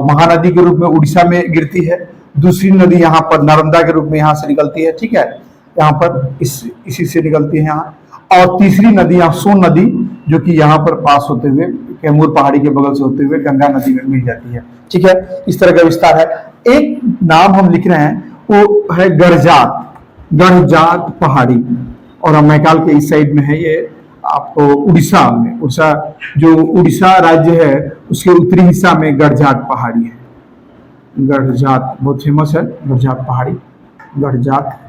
महानदी के रूप में उड़ीसा में गिरती है, दूसरी नदी यहाँ पर नर्मदा के रूप में यहाँ से निकलती है, ठीक है। यहाँ पर इसी से निकलती है यहाँ। और तीसरी नदी यहाँ सोन नदी, जो कि यहाँ पर पास होते हुए कैमूर पहाड़ी के बगल से होते हुए गंगा नदी में मिल जाती है, ठीक है। इस तरह का विस्तार है। एक नाम हम लिख रहे हैं वो है गढ़जात पहाड़ी, और हम मैकाल के इस साइड में है ये आपको उड़ीसा में, जो उड़ीसा राज्य है उसके उत्तरी हिस्सा में गढ़जात पहाड़ी है। गढ़जात बहुत फेमस है, गढ़जात पहाड़ी, गढ़जात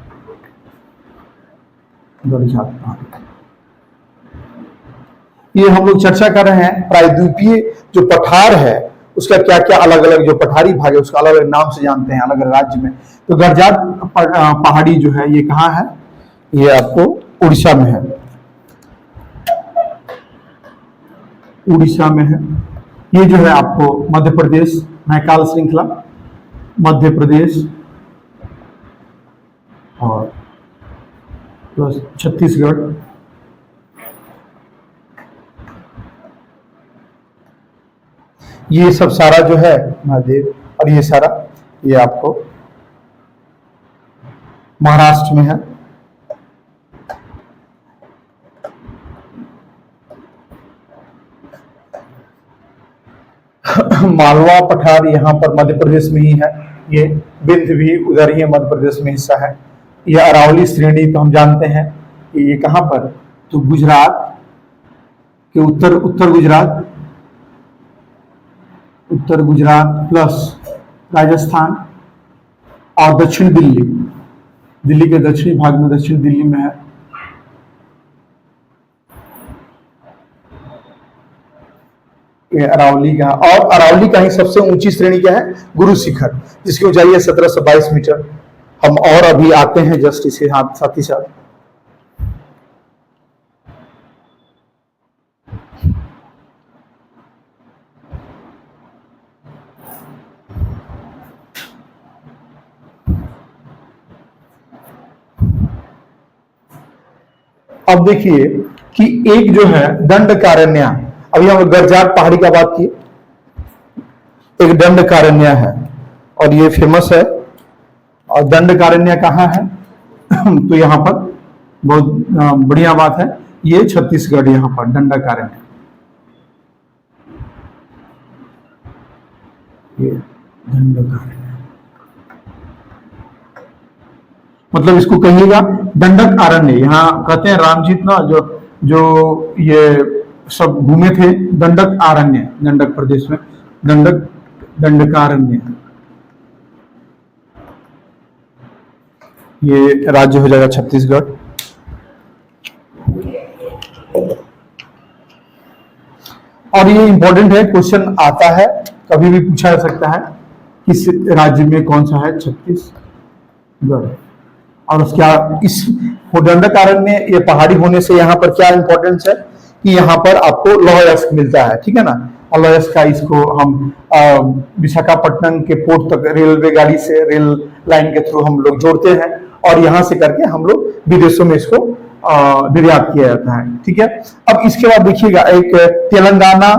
पहाड़ी। ये हम लोग चर्चा कर रहे हैं प्रायद्वीपीय जो पठार है उसका क्या क्या अलग अलग जो पठारी भाग है उसका अलग अलग नाम से जानते हैं अलग अलग राज्य में। तो गढ़जात पहाड़ी जो है ये कहाँ है? ये आपको उड़ीसा में है, उड़ीसा में है। ये जो है आपको मध्य प्रदेश, मैकाल श्रृंखला मध्य प्रदेश और प्लस छत्तीसगढ़, ये सब सारा जो है महादेव, और ये सारा ये आपको महाराष्ट्र में है। मालवा पठार यहाँ पर मध्य प्रदेश में ही है। ये विंध्य भी उधर ही मध्य प्रदेश में हिस्सा है। ये अरावली श्रेणी तो हम जानते हैं कि ये कहाँ पर, तो गुजरात के उत्तर गुजरात प्लस राजस्थान और दक्षिण दिल्ली के दक्षिणी भाग में, दक्षिण दिल्ली में है। ये अरावली का, और अरावली का ही सबसे ऊंची श्रेणी क्या है? गुरु शिखर, जिसकी ऊंचाई है 1722 मीटर। हम और अभी आते हैं जस्ट इसके साथ ही साथ। अब देखिए कि एक जो है दंडकारण्य, अभी हम गढ़जात पहाड़ी का बात की, एक दंडकारण्य है और ये फेमस है। और दंडकारण्य कहाँ है? तो यहाँ पर बहुत बढ़िया बात है, ये छत्तीसगढ़, यहाँ पर दंडकारण्य, ये दंडकारण्य मतलब इसको कहिएगा दंडक अरण्य। यहाँ कहते हैं रामजीत ना जो ये सब घूमे थे दंडक अरण्य, दंडक प्रदेश में दंडकारण्य, ये राज्य हो जाएगा छत्तीसगढ़। और ये इंपॉर्टेंट है, क्वेश्चन आता है, कभी भी पूछा जा सकता है किस राज्य में कौन सा है? छत्तीसगढ़। और उसका इस दंडकारण्य ये पहाड़ी होने से यहाँ पर क्या इंपॉर्टेंस है कि यहाँ पर आपको लौह अयस्क मिलता है, ठीक है ना। और लौह अयस्क का इसको हम विशाखापट्टनम के पोर्ट तक रेलवे गाड़ी से, रेल लाइन के थ्रू हम लोग जोड़ते हैं और यहाँ से करके हम लोग विदेशों में इसको निर्यात किया जाता है, ठीक है। अब इसके बाद देखिएगा एक तेलंगाना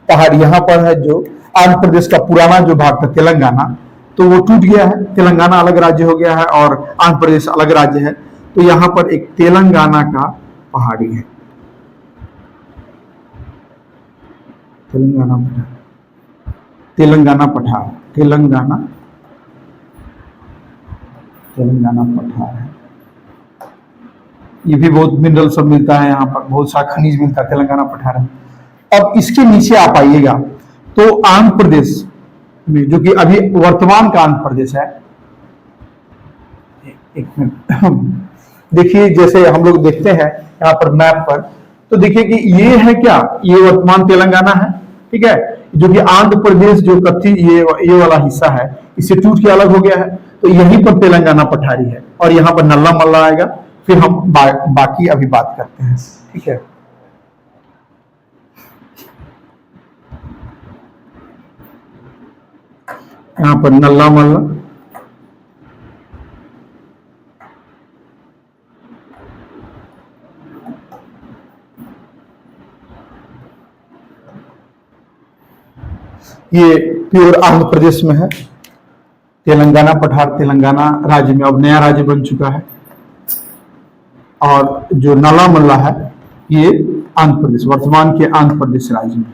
पहाड़ यहाँ पर है, जो आंध्र प्रदेश का पुराना जो भाग था तेलंगाना, तो वो टूट गया है, तेलंगाना अलग राज्य हो गया है और आंध्र प्रदेश अलग राज्य है। तो यहाँ पर एक तेलंगाना का पहाड़ी है, तेलंगाना पठार है। ये भी बहुत मिनरल सब मिलता है यहाँ पर, बहुत सा खनिज मिलता है तेलंगाना पठार में। अब इसके नीचे आप आइएगा तो आंध्र प्रदेश में, जो कि अभी वर्तमान का आंध्र प्रदेश है, एक मिनट देखिए, जैसे हम लोग देखते हैं यहाँ पर मैप पर, तो देखिए कि ये है क्या, ये वर्तमान तेलंगाना है, ठीक है। जो कि आंध्र प्रदेश जो कथी ये वाला हिस्सा है, इससे टूट के अलग हो गया है, तो यहीं पर तेलंगाना पठारी है और यहाँ पर नल्ला मल्ला आएगा। फिर हम बाकी अभी बात करते हैं, ठीक है। यहाँ पर नल्ला मल्ला, ये प्योर आंध्र प्रदेश में है। तेलंगाना पठार तेलंगाना राज्य में अब नया राज्य बन चुका है। और जो नला मल्ला है ये आंध्र प्रदेश, वर्तमान के आंध्र प्रदेश राज्य में।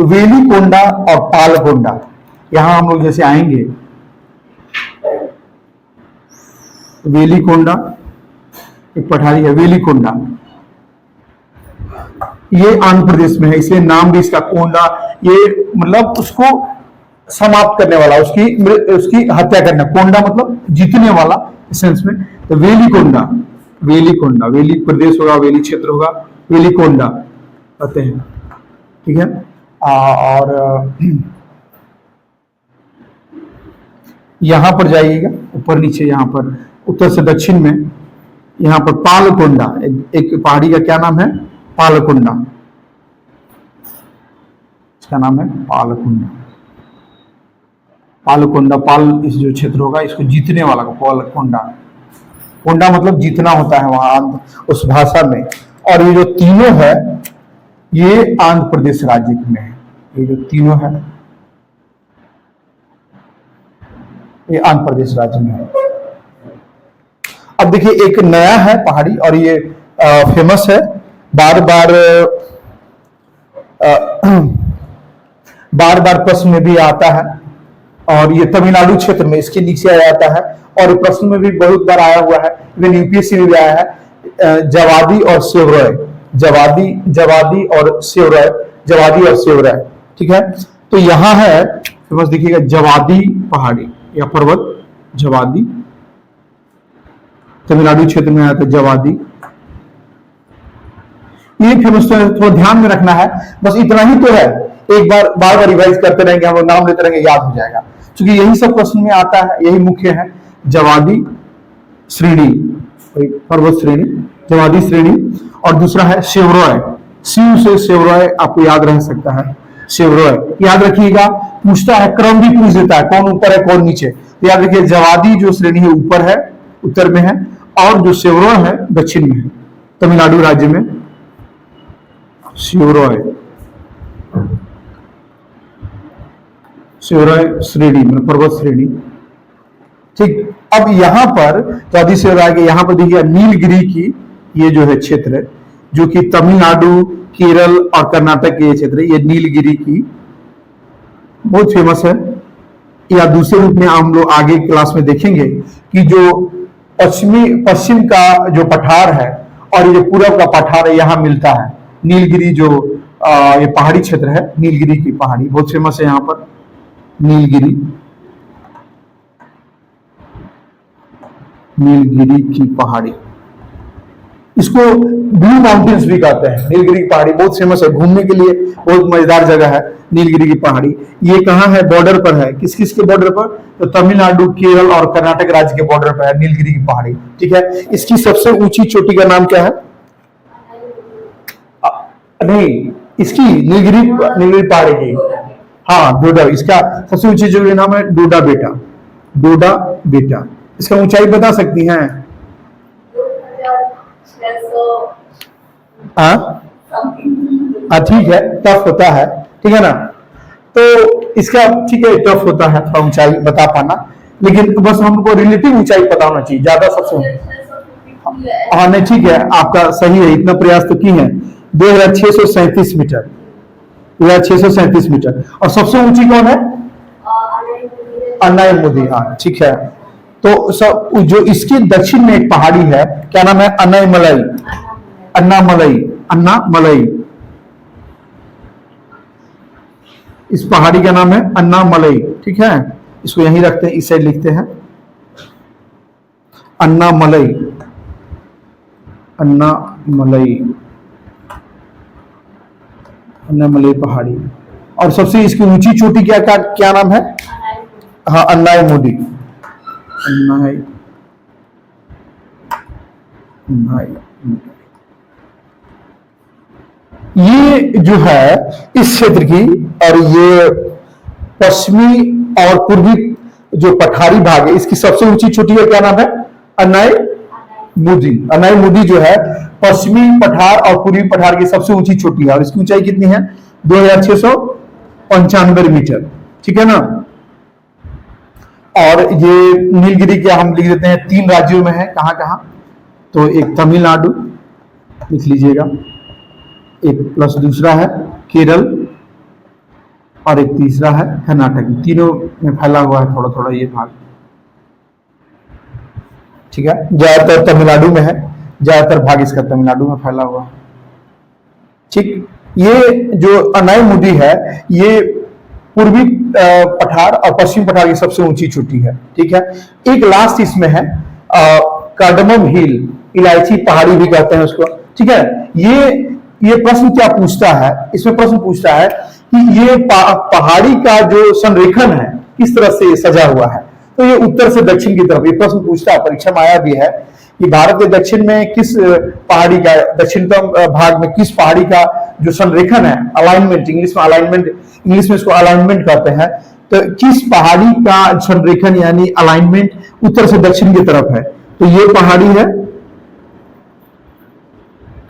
वेलिकोंडा और पालकोंडा, यहां हम लोग जैसे आएंगे, वेलिकोंडा एक पठारी है, वेलिकोंडा ये आंध्र प्रदेश में है, इसलिए नाम भी इसका कोंडा, ये मतलब उसको समाप्त करने वाला, उसकी हत्या करना। कोंडा मतलब जीतने वाला सेंस में। तो वेलिकोंडा, वेलिकोंडा, वेली प्रदेश होगा, वेली क्षेत्र होगा, वेलिकोंडा कहते हैं, ठीक है। और यहां पर जाइएगा ऊपर नीचे, यहां पर उत्तर से दक्षिण में, यहां पर पालकोंडा, एक पहाड़ी का क्या नाम है, पालकोंडा, इसका नाम है पालकोंडा। पालकोंडा, पाल इस जो क्षेत्र होगा इसको जीतने वाला को पालकोंडा, कोंडा मतलब जीतना होता है वहां उस भाषा में। और ये जो तीनों है ये आंध्र प्रदेश राज्य में है, ये जो तीनों है ये आंध्र प्रदेश राज्य में है। अब देखिए एक नया है पहाड़ी और ये फेमस है, बार बार प्रश्न में भी आता है, और ये तमिलनाडु क्षेत्र में इसके नीचे आ जाता है, और प्रश्न में भी बहुत बार आया हुआ है, इवन यूपीएससी में भी आया है। जवादी और सेवरॉय, जवादी और सेवरॉय, ठीक है। तो यहां है फेमस, देखिएगा जवादी पहाड़ी या पर्वत, जवादी तमिलनाडु क्षेत्र में आता है जवादी, ये फेमस है, थोड़ा ध्यान में रखना है, बस इतना ही तो है। एक बार बार रिवाइज करते रहेंगे, हम नाम लेते रहेंगे, याद हो जाएगा, क्योंकि यही सब प्रश्न में आता है, यही मुख्य है। जवादी श्रेणी, पर्वत श्रेणी, जवादी श्रेणी। और दूसरा है सेवरॉय, शिव से सेवरॉय आपको याद रह सकता है, सेवरॉय याद रखिएगा। पूछता है, क्रम भी पूछ देता है, कौन ऊपर है कौन नीचे, तो याद रखिए जवादी जो श्रेणी है ऊपर है, उत्तर में है, और जो सेवरॉय है दक्षिण में है, तमिलनाडु राज्य में। सेवरॉय श्रेणी मतलब पर्वत श्रेणी, ठीक। अब यहां पर जवादी सेवरॉय के यहां पर देखिए नीलगिरी की ये जो है क्षेत्र, जो कि तमिलनाडु, केरल और कर्नाटक के ये क्षेत्र, ये नीलगिरी की बहुत फेमस है। या दूसरे रूप में हम लोग आगे क्लास में देखेंगे कि जो पश्चिम का जो पठार है और ये जो पूर्व का पठार है, यहाँ मिलता है। नीलगिरी जो ये पहाड़ी क्षेत्र है, नीलगिरी की पहाड़ी बहुत फेमस है यहाँ पर, नीलगिरी की पहाड़ी, इसको ब्लू माउंटेन्स भी कहते हैं। नीलगिरी की पहाड़ी बहुत फेमस है, घूमने के लिए बहुत मजेदार जगह है नीलगिरी की पहाड़ी। ये कहाँ है, बॉर्डर पर है, किस किस के बॉर्डर पर, तो तमिलनाडु, केरल और कर्नाटक राज्य के बॉर्डर पर है नीलगिरी की पहाड़ी, ठीक है। इसकी सबसे ऊंची चोटी का नाम क्या है, नहीं इसकी नीलगिरी पहाड़ी की, हाँ डोडा, इसका सबसे ऊंची चोटी का नाम है डोडा बेटा। इसका ऊंचाई बता सकती हैं, ठीक है, टफ होता है, ठीक है ना, तो इसका ठीक है टफ होता है थोड़ा ऊंचाई बता पाना, लेकिन बस हमको रिलेटिव ऊंचाई पता होना चाहिए, ज्यादा सबसे। हाँ नहीं ठीक है, आपका सही है, इतना प्रयास तो की है। 2637 मीटर, 2637 मीटर। और सबसे ऊंची कौन है, अन्नायमुदी, हाँ ठीक है। तो सब जो इसके दक्षिण में एक पहाड़ी है, क्या नाम है, अन्नामलई, इस पहाड़ी का नाम है अन्नामलई, ठीक है। इसको यहीं रखते हैं, इस साइड लिखते हैं अन्नामलई, अन्नामलई, अन्नामलई पहाड़ी। और सबसे इसकी ऊंची चोटी क्या नाम है? हाँ, अन्नायमुडी, ये जो है इस क्षेत्र की, और ये पश्चिमी और पूर्वी जो पठारी भाग है इसकी सबसे ऊंची चोटी है, क्या नाम है? अन्नायमुडी। अन्नायमुडी जो है पश्चिमी पठार और पूर्वी पठार की सबसे ऊंची चोटी है, और इसकी ऊंचाई कितनी है? 2695 मीटर, ठीक है ना। और ये नीलगिरी के हम लिख देते हैं 3 राज्यों में है, कहां कहां? तो एक तमिलनाडु लिख लीजिएगा, एक प्लस दूसरा है केरल, और एक तीसरा है कर्नाटक। तीनों में फैला हुआ है थोड़ा थोड़ा ये भाग, ठीक है। ज्यादातर तमिलनाडु में है, ज्यादातर भाग इसका तमिलनाडु में फैला हुआ है, ठीक। ये जो अन्नायमुडी है ये पूर्वी पठार और पश्चिम पठार की सबसे ऊंची चोटी है, ठीक है। एक लास्ट इसमें है कार्डमम हिल, इलायची पहाड़ी भी कहते हैं उसको, ठीक है। ये प्रश्न क्या पूछता है? इसमें प्रश्न पूछता है कि ये पहाड़ी का जो संरेखन है किस तरह से सजा हुआ है। तो ये उत्तर से दक्षिण की तरफ ये प्रश्न पूछता है, परीक्षा में आया भी है कि भारत के दक्षिण में किस पहाड़ी का, दक्षिणतम भाग में किस पहाड़ी का जो संरेखन है, अलाइनमेंट, इंग्लिश में इसको अलाइनमेंट कहते हैं, तो किस पहाड़ी का संरेखन यानी अलाइनमेंट उत्तर से दक्षिण की तरफ है? तो ये पहाड़ी है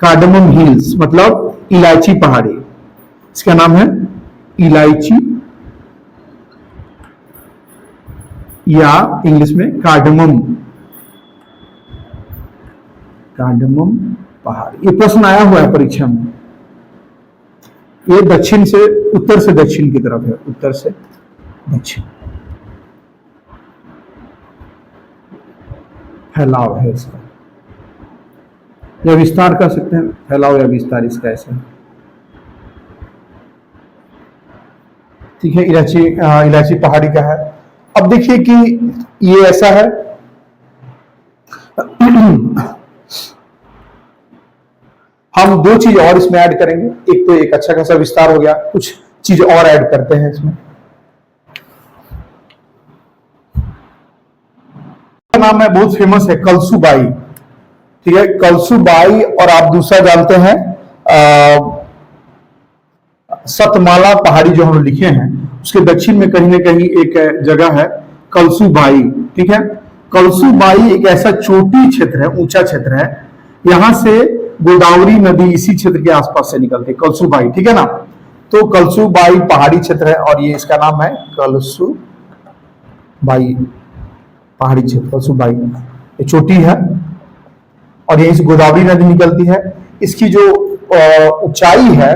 कार्डमम हिल्स, मतलब इलायची पहाड़ी, इसका नाम है इलायची या इंग्लिश में कार्डमम पहाड़ी। ये प्रश्न आया हुआ है परीक्षा में। ये दक्षिण से उत्तर से दक्षिण की तरफ है, उत्तर से दक्षिण फैलाव है इसका, या विस्तार कर सकते हैं, फैलाव या विस्तार इसका ऐसा है, ठीक है। इलायची पहाड़ी का है। अब देखिए कि ये ऐसा है हम 2 चीज और इसमें ऐड करेंगे। एक तो एक अच्छा खासा विस्तार हो गया, कुछ चीज और ऐड करते हैं इसमें। नाम है बहुत फेमस है कलसूबाई, ठीक है। कलसूबाई, और आप दूसरा जानते हैं सतमाला पहाड़ी जो हम लिखे हैं उसके दक्षिण में कहीं ना कहीं एक जगह है कलसूबाई, ठीक है। कलसूबाई एक ऐसा चोटी क्षेत्र है, ऊंचा क्षेत्र है, यहां से गोदावरी नदी इसी क्षेत्र के आसपास से निकलती है, कलसूबाई, ठीक है ना। तो कलसूबाई पहाड़ी क्षेत्र है, और ये इसका नाम है कलसूबाई पहाड़ी क्षेत्र, कलसूबाई ये चोटी है, और यहीं से गोदावरी नदी निकलती है। इसकी जो ऊंचाई है,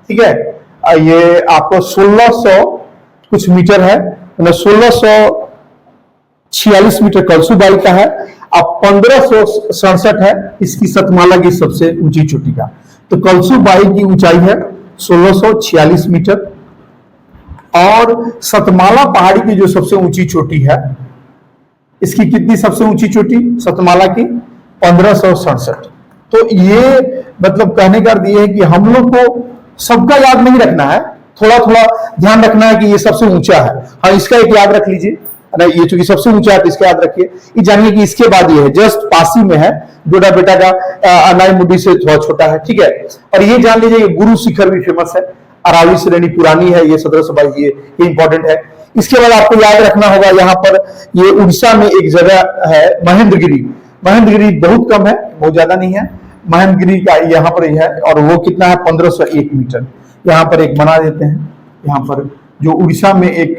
ठीक है, ये आपको 1600 कुछ मीटर है, मतलब 1646 मीटर कलसूबाई का है, अब 1567 है इसकी सतमाला की सबसे ऊंची चोटी का। तो कलसूबाई की ऊंचाई है 1646 मीटर, और सतमाला पहाड़ी की जो सबसे ऊंची चोटी है, इसकी कितनी सबसे ऊंची चोटी सतमाला की? 1567। तो ये मतलब कहने का अर्थ ये है कि हम लोग को सबका याद नहीं रखना है, थोड़ा थोड़ा ध्यान रखना है कि ये सबसे ऊंचा है। हाँ, इसका एक याद रख लीजिए, ये चूंकि सबसे ऊंचा है तो इसका याद रखिए। ये जानिए कि इसके बाद ये है, जस्ट पास ही में है, जोड़ा बेटा का अन्नायमुडी से थोड़ा छोटा है, ठीक है। और ये जान लीजिए गुरु शिखर भी फेमस है, अरावली श्रेणी पुरानी है, ये 1722, ये इंपॉर्टेंट है। इसके बाद आपको याद रखना होगा यहाँ पर ये उड़ीसा में एक जगह है महेंद्रगिरी। महेंद्रगिरी बहुत कम है, बहुत ज्यादा नहीं है, महेंद्रगिरी का यहाँ पर है, और वो कितना है? 1501 मीटर। यहाँ पर एक बना देते हैं, यहाँ पर जो उड़ीसा में एक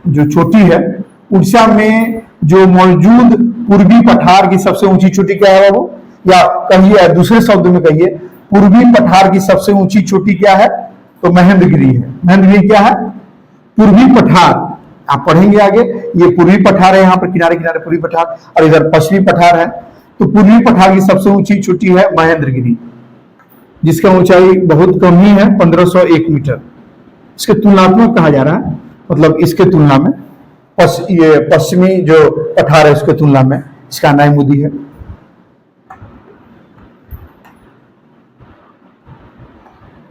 जो चोटी है, उड़ीसा में जो मौजूद पूर्वी पठार की सबसे ऊंची चोटी क्या है वो, या कहिए दूसरे शब्द में कहिए पूर्वी पठार की सबसे ऊंची चोटी क्या है? तो महेंद्रगिरी है। महेंद्रगिरी क्या है? पूर्वी पठार। आप पढ़ेंगे आगे, ये पूर्वी पठार है, यहाँ पर किनारे किनारे पूर्वी पठार, और इधर पश्चिमी पठार है। तो पूर्वी पठार की सबसे ऊंची चोटी है महेंद्रगिरी, जिसका ऊंचाई बहुत कम ही है, 1501 मीटर। इसके तुलनात्मक कहा जा रहा है, मतलब इसके तुलना में ये पश्चिमी जो पठार है उसके तुलना में इसका न्यायमूदी है।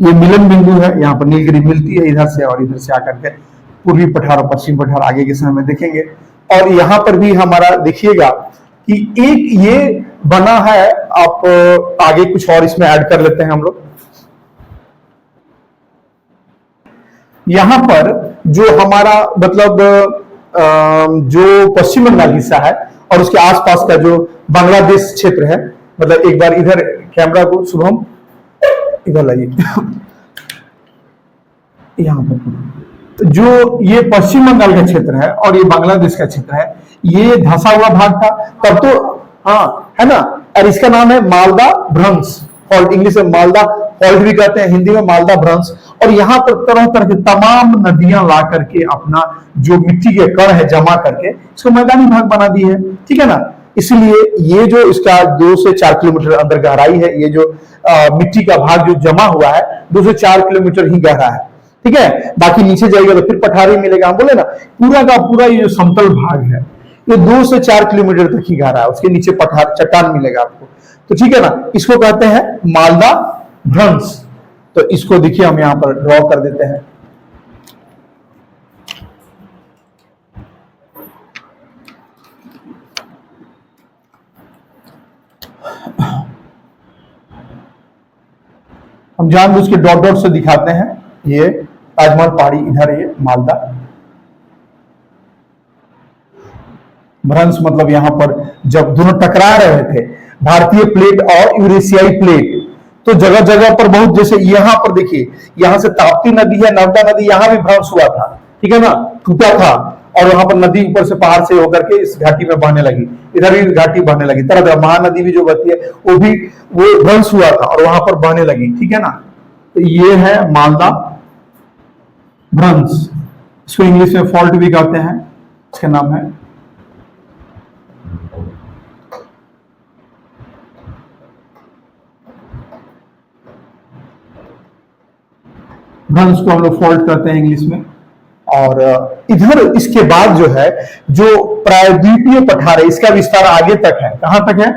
ये मिलन बिंदु है, यहाँ पर नीलगिरी मिलती है इधर से और इधर से आकर के पूर्वी पठार और पश्चिम पठार आगे के समय में देखेंगे। और यहाँ पर भी हमारा देखिएगा कि एक ये बना है, आप आगे कुछ और इसमें ऐड कर लेते हैं हम लोग। यहां पर जो हमारा मतलब जो पश्चिम बंगाल हिस्सा है और उसके आसपास का जो बांग्लादेश क्षेत्र है, मतलब एक बार इधर कैमरा को शुभम इधर लाइए यहां पर जो ये पश्चिम बंगाल का क्षेत्र है और ये बांग्लादेश का क्षेत्र है, ये धंसा हुआ भाग था तब तो, हाँ है ना। और इसका नाम है मालदा भ्रंश फॉल्ट, इंग्लिश में मालदा फॉल्ट भी कहते हैं, हिंदी में मालदा भ्रंश। और यहाँ पर तरह तरह की तमाम नदियां ला करके अपना जो मिट्टी के कण है जमा करके इसको मैदानी भाग बना दी है, ठीक है ना। इसलिए ये जो इसका 2 से 4 किलोमीटर अंदर गहराई है, ये जो मिट्टी का भाग जो जमा हुआ है 2 से 4 किलोमीटर ही गहरा है, ठीक है। बाकी नीचे जाएगा तो फिर पठारी मिलेगा। हम बोले ना पूरा का पूरा ये जो समतल भाग है ये 2 से 4 किलोमीटर तक ही गहरा है, उसके नीचे पठार चट्टान मिलेगा आपको, तो ठीक है ना। इसको कहते हैं मालदा भ्रंश। तो इसको देखिए हम यहां पर ड्रॉ कर देते हैं। हम जानबूझ के डॉट डॉट से दिखाते हैं। ये ताजमहल पहाड़ी इधर, ये मालदा भ्रंश, मतलब यहां पर जब दोनों टकरा रहे थे भारतीय प्लेट और यूरेशियाई प्लेट, तो जगह जगह पर बहुत, जैसे यहां पर देखिए यहां से ताप्ती नदी है, नर्मदा नदी, यहां भी भ्रंश हुआ था, ठीक है ना, टूटा था। और वहां पर नदी ऊपर से पहाड़ से होकर के इस घाटी में बहने लगी, इधर भी घाटी बहने लगी, तरह तरह महानदी भी जो बहती है वो भ्रंश हुआ था और वहां पर बहने लगी, ठीक है ना। तो ये है मालदा भ्रंश, इसको इंग्लिश में फॉल्ट भी कहते हैं, इसका नाम है। भ्रंश को हम लोग फॉल्ट करते हैं इंग्लिश में। और इधर इसके बाद जो है जो प्रायद्वीपीय पठार है, इसका विस्तार आगे तक है। कहां तक है?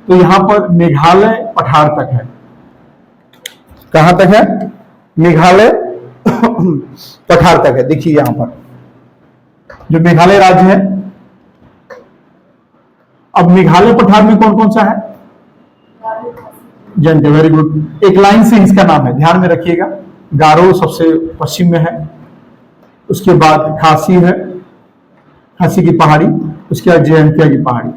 तो यहां पर मेघालय पठार तक है। कहां तक है? मेघालय पठार तक है। देखिए यहां पर जो मेघालय राज्य है, अब मेघालय पठार में कौन कौन सा है? जंटे, वेरी गुड। एक लाइन से इसका नाम है, ध्यान में रखिएगा। गारो सबसे पश्चिम में है, उसके बाद खासी है, खासी की पहाड़ी, उसके बाद जयंतिया की पहाड़ी,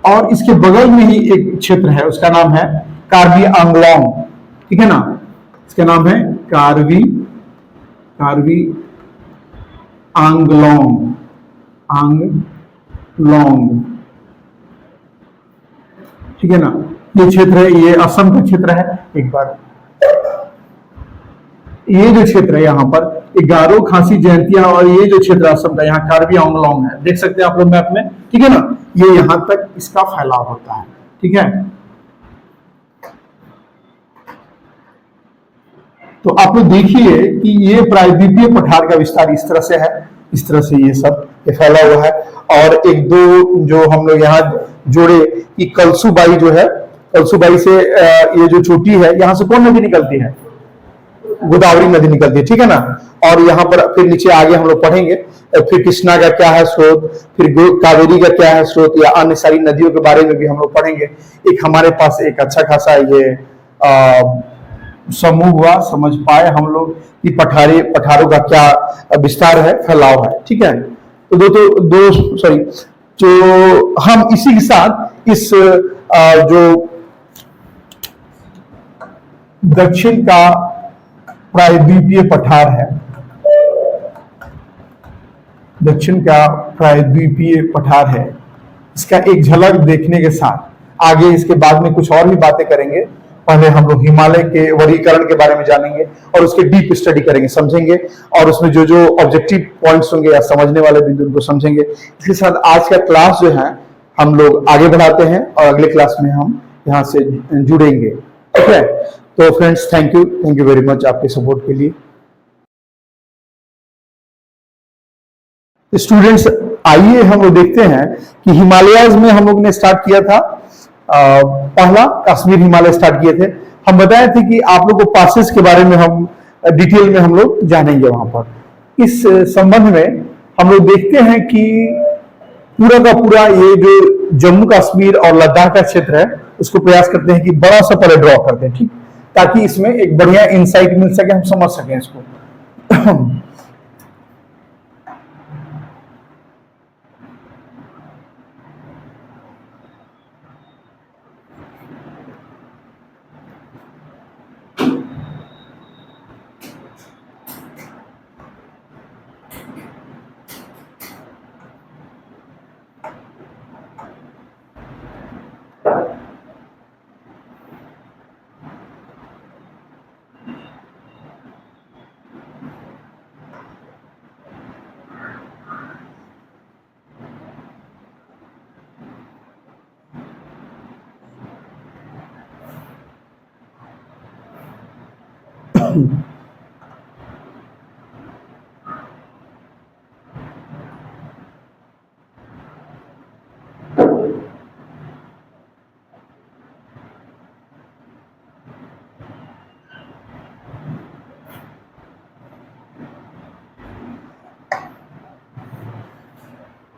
और इसके बगल में ही एक क्षेत्र है, उसका नाम है कार्बी आंगलोंग, ठीक है ना। इसका नाम है कार्बी आंगलोंग, ठीक है ना। ये क्षेत्र है, ये असम का क्षेत्र है। एक बार ये जो क्षेत्र है यहाँ पर, ये गारो, खासी, जयंतिया, और ये जो क्षेत्र असम का, यहाँ कार्बी आंगलोंग है, देख सकते हैं आप लोग मैप में, ठीक है ना। ये यहां तक इसका फैलाव होता है, ठीक है। तो आप लोग देखिए कि ये प्रायद्वीपीय पठार का विस्तार इस तरह से है, इस तरह से ये सब ये फैला हुआ है। और एक दो जो हम लोग यहाँ जोड़े कि कलसूबाई जो है, कलसूबाई से ये जो चोटी है, यहाँ से कौन नदी निकलती है? गोदावरी नदी निकलती है, ठीक है ना। और यहाँ पर फिर नीचे आगे हम लोग पढ़ेंगे, फिर कृष्णा का क्या है स्रोत, फिर कावेरी का क्या है स्रोत, या अन्य सारी नदियों के बारे में भी हम लोग पढ़ेंगे। एक हमारे पास एक अच्छा खासा ये समूह हुआ, समझ पाए हम लोग कि पठारों का क्या विस्तार है, फैलाव है, ठीक है। तो दो सॉरी, तो हम इसी के साथ इस जो दक्षिण का प्रायद्वीपीय पठार है, दक्षिण का प्रायद्वीपीय पठार है, इसका एक झलक देखने के साथ आगे इसके बाद में कुछ और भी बातें करेंगे। पहले हम लोग हिमालय के वर्गीकरण के बारे में जानेंगे और उसके डीप स्टडी करेंगे, समझेंगे, और उसमें जो जो ऑब्जेक्टिव पॉइंट्स होंगे या समझने वाले बिंदु उनको समझेंगे। इसके साथ आज का क्लास जो है हम लोग आगे बढ़ाते हैं और अगले क्लास में हम यहाँ से जुड़ेंगे, ठीक है। तो friends, thank you very much आपके सपोर्ट के लिए। स्टूडेंट्स, आइए हम लोग देखते हैं कि हिमालयाज में हम लोग ने स्टार्ट किया था, पहला कश्मीर हिमालय स्टार्ट किए थे। हम बताए थे कि आप लोग को पासेस के बारे में हम डिटेल में हम लोग जानेंगे वहां पर। इस संबंध में हम लोग देखते हैं कि पूरा का पूरा ये जो जम्मू कश्मीर और लद्दाख का क्षेत्र है उसको प्रयास करते हैं कि बड़ा सा पहले ड्रॉ करते हैं, ठीक, ताकि इसमें एक बढ़िया इंसाइट मिल सके, हम समझ सकें इसको।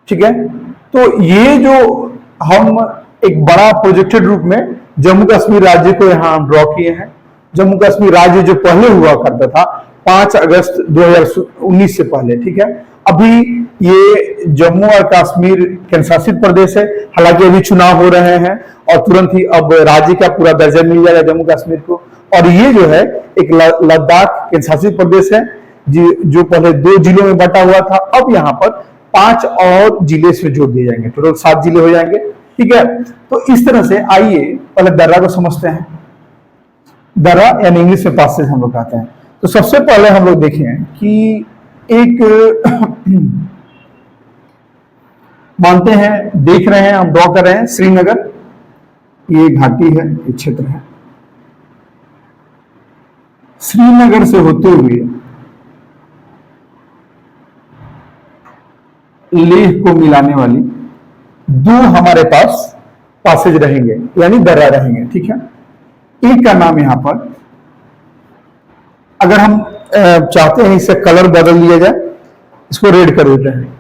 ठीक है, तो ये जो हम एक बड़ा प्रोजेक्टेड रूप में जम्मू कश्मीर राज्य को यहां ड्रॉ किए हैं। जम्मू कश्मीर राज्य जो पहले हुआ करता था 5 अगस्त 2019 से पहले, ठीक है, अभी ये जम्मू और कश्मीर केंद्र शासित प्रदेश है। हालांकि अभी चुनाव हो रहे हैं और तुरंत ही अब राज्य का पूरा दर्जा मिल जाएगा जम्मू कश्मीर को। और ये जो है एक लद्दाख केंद्र शासित प्रदेश है जो पहले 2 जिलों में बटा हुआ था, अब यहाँ पर 5 और जिले इसमें जोड़ दिए जाएंगे, टोटल 7 जिले हो जाएंगे, ठीक है। तो इस तरह से आइए पहले दर्रा को समझते हैं। दर्रा यानी इंग्लिश में पासेज हम लोग कहते हैं। तो सबसे पहले हम लोग देखें कि एक मानते हैं, देख रहे हैं, हम ड्रॉ कर रहे हैं श्रीनगर, ये घाटी है, ये क्षेत्र है। श्रीनगर से होते हुए लेह को मिलाने वाली 2 हमारे पास पासेज रहेंगे, यानी दर्रा रहेंगे, ठीक है। एक का नाम यहां पर, अगर हम चाहते हैं इसे कलर बदल दिया जाए, इसको रेड कर देते हैं।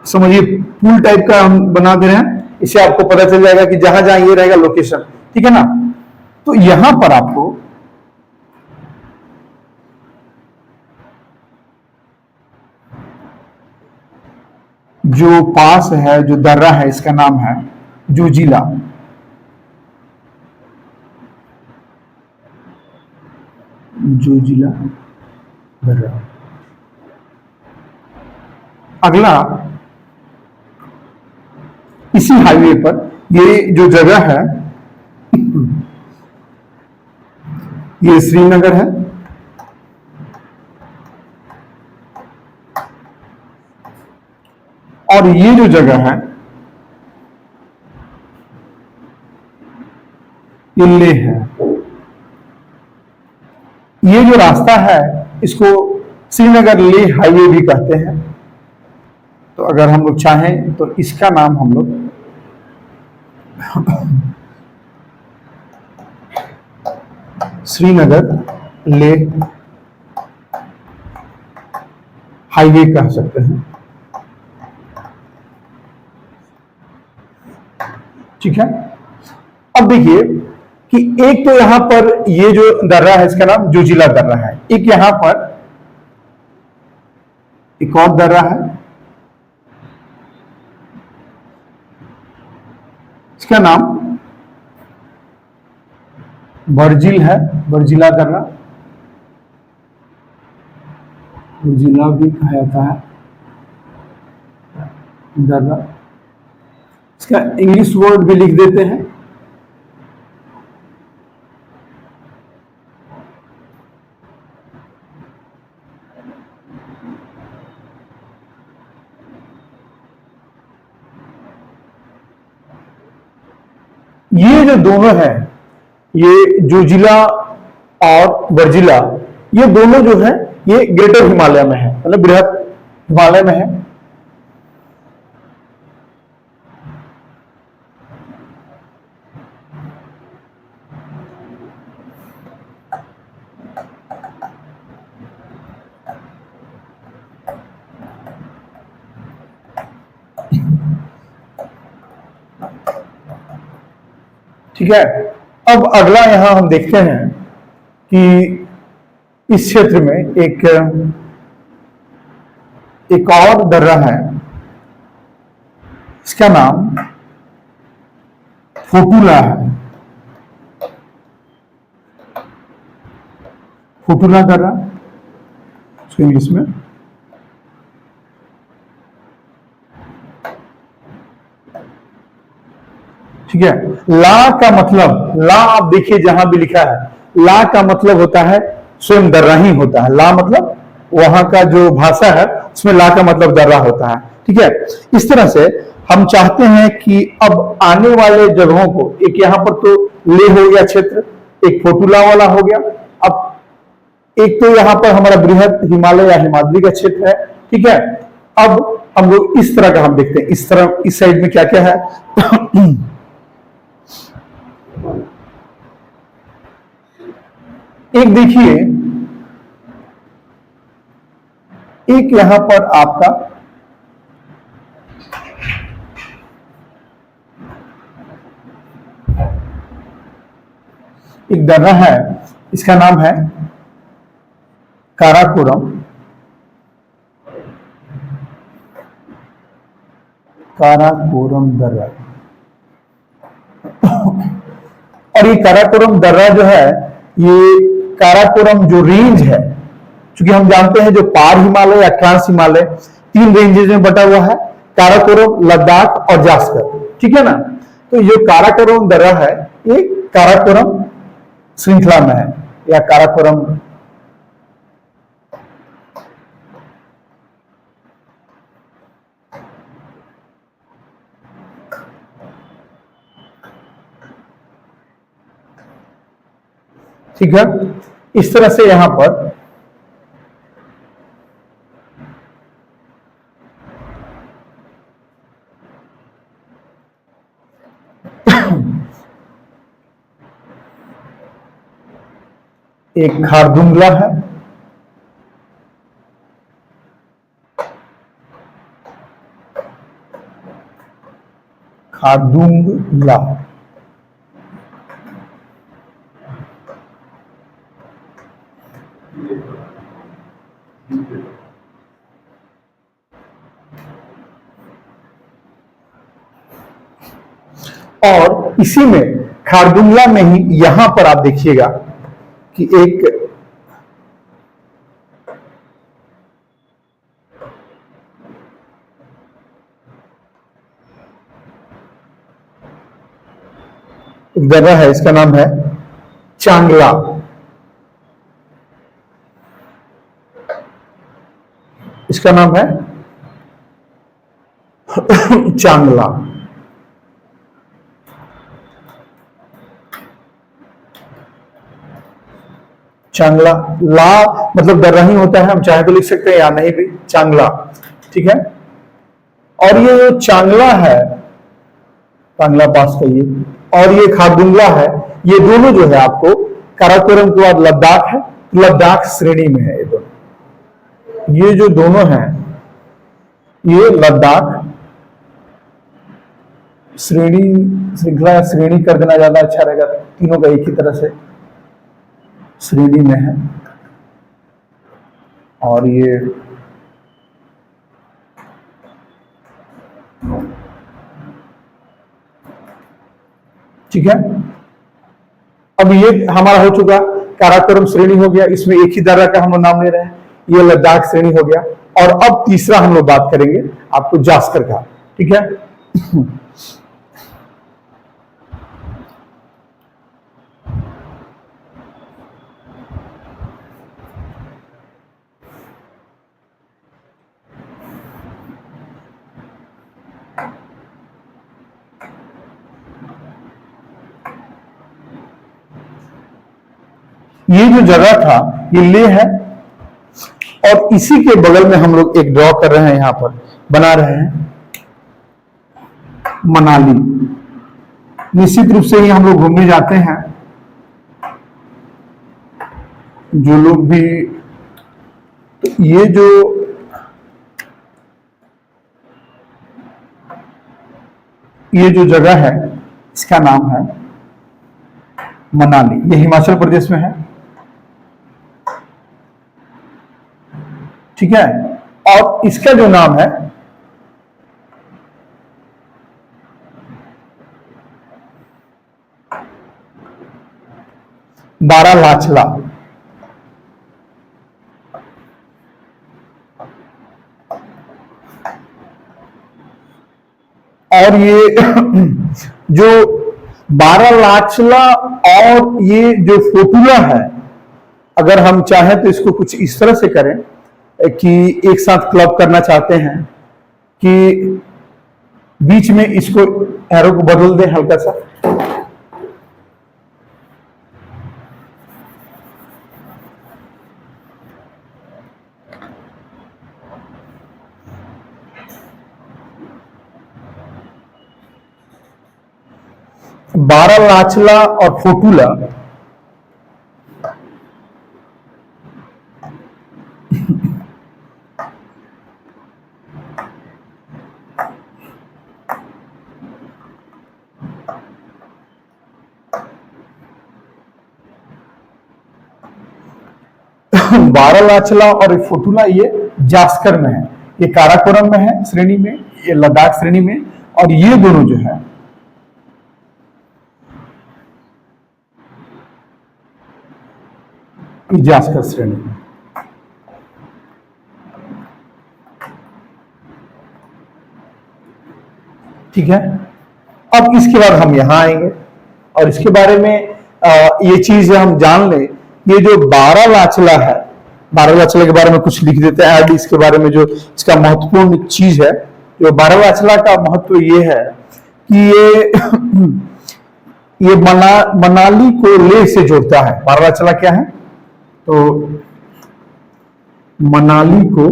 समझिए पूल टाइप का हम बना दे रहे हैं, इससे आपको पता चल जाएगा कि जहां जहां ये रहेगा लोकेशन, ठीक है ना। तो यहां पर आपको जो पास है, जो दर्रा है, इसका नाम है जोजिला। जोजिला दर्रा। अगला, इसी हाईवे पर ये जो जगह है ये श्रीनगर है, और ये जो जगह है ये लेह है। ये जो रास्ता है इसको श्रीनगर लेह हाईवे भी कहते हैं। तो अगर हम लोग चाहें तो इसका नाम हम लोग श्रीनगर लेह हाईवे कह सकते हैं, ठीक है। अब देखिए कि एक तो यहां पर ये जो दर्रा है इसका नाम जोजिला दर्रा है, एक यहां पर एक और दर्रा है, इसका नाम बर्जिल है, बर्जिला दर्रा, बर्जिला भी कहा जाता है दर्रा। इसका इंग्लिश वर्ड भी लिख देते हैं, ये जो दोनों है, ये जोजिला और वर्जिला, ये दोनों जो है ये ग्रेटर हिमालय में है, मतलब बृहद हिमालय में है। ठीक है। अब अगला यहां हम देखते हैं कि इस क्षेत्र में एक और दर्रा है, इसका नाम फोटुला है। फोटुला दर्रा, इसको इंग्लिश में ठीक है। ला का मतलब, ला आप देखिए जहां भी लिखा है, ला का मतलब होता है स्वयं दर्रा ही होता है। ला मतलब वहां का जो भाषा है उसमें ला का मतलब दर्रा होता है। ठीक है। इस तरह से हम चाहते हैं कि अब आने वाले जगहों को, एक यहां पर तो ले हो गया क्षेत्र, एक फोटुला वाला हो गया, अब एक तो यहां पर हमारा बृहद हिमालय या हिमाद्री का क्षेत्र है। ठीक है। अब हम लोग इस तरह का हम देखते हैं, इस तरह इस साइड में क्या क्या है। एक देखिए, एक यहां पर आपका एक दर्रा है, इसका नाम है काराकोरम। काराकोरम दर्रा। और ये काराकोरम दर्रा जो है, ये काराकोरम जो रेंज है, क्योंकि हम जानते हैं जो पार हिमालय या ट्रांस हिमालय 3 रेंजेस में बटा हुआ है, काराकोरम, लद्दाख और जास्कर। ठीक है ना। तो जो काराकोरम दर्रा है ये काराकोरम श्रृंखला में है, या काराकोरम ठीक है। इस तरह से यहां पर एक खारदुंगला है, खारदुंगला, और इसी में खारदुंगला में ही यहां पर आप देखिएगा कि एक दर्रा है, इसका नाम है चांगला। इसका नाम है चांगला। चांगला, ला मतलब दर्रा ही होता है, हम चाहे तो लिख सकते हैं या नहीं भी, चांगला। ठीक है। और ये जो चांगला है, चांगला पास का ये, और ये खारदुंगला है, ये दोनों जो है आपको काराकोरम के बाद लद्दाख है, लद्दाख श्रेणी में है। ये दोनों, ये जो दोनों हैं ये लद्दाख श्रेणी, श्रृंखला श्रेणी कर देना ज्यादा अच्छा रहेगा, तीनों का एक ही तरह से श्रेणी में है। और ये ठीक है। अब ये हमारा हो चुका, काराकोरम श्रेणी हो गया, इसमें एक ही दर्रा का हम लोग नाम ले रहे हैं, ये लद्दाख श्रेणी हो गया। और अब तीसरा हम लोग बात करेंगे आपको जास्कर का। ठीक है। ये जो जगह था ये ले है, और इसी के बगल में हम लोग एक ड्रॉ कर रहे हैं, यहां पर बना रहे हैं मनाली। निश्चित रूप से ही हम लोग घूमने जाते हैं, जो लोग भी, तो ये जो जगह है इसका नाम है मनाली। ये हिमाचल प्रदेश में है, ठीक है। और इसका जो नाम है बारालाचला। और ये जो बारालाचला और ये जो फोटुला है, अगर हम चाहें तो इसको कुछ इस तरह से करें कि एक साथ क्लब करना चाहते हैं कि बीच में इसको एरो को बदल दें हल्का सा, बारालाचला और फोटुला बारालाचला और फोटुला ये जास्कर में है, ये काराकोरम में है श्रेणी में, ये लद्दाख श्रेणी में, और ये दोनों जो है जास्कर श्रेणी में। ठीक है। अब इसके बाद हम यहां आएंगे और इसके बारे में ये चीज हम जान लें। ये जो बारालाचला है, बारालाचला के बारे में कुछ लिख देते हैं, इसके बारे में जो इसका महत्वपूर्ण चीज है, जो बारालाचला का महत्व ये है कि ये मनाली को लेह से जोड़ता है। बारालाचला क्या है? तो मनाली को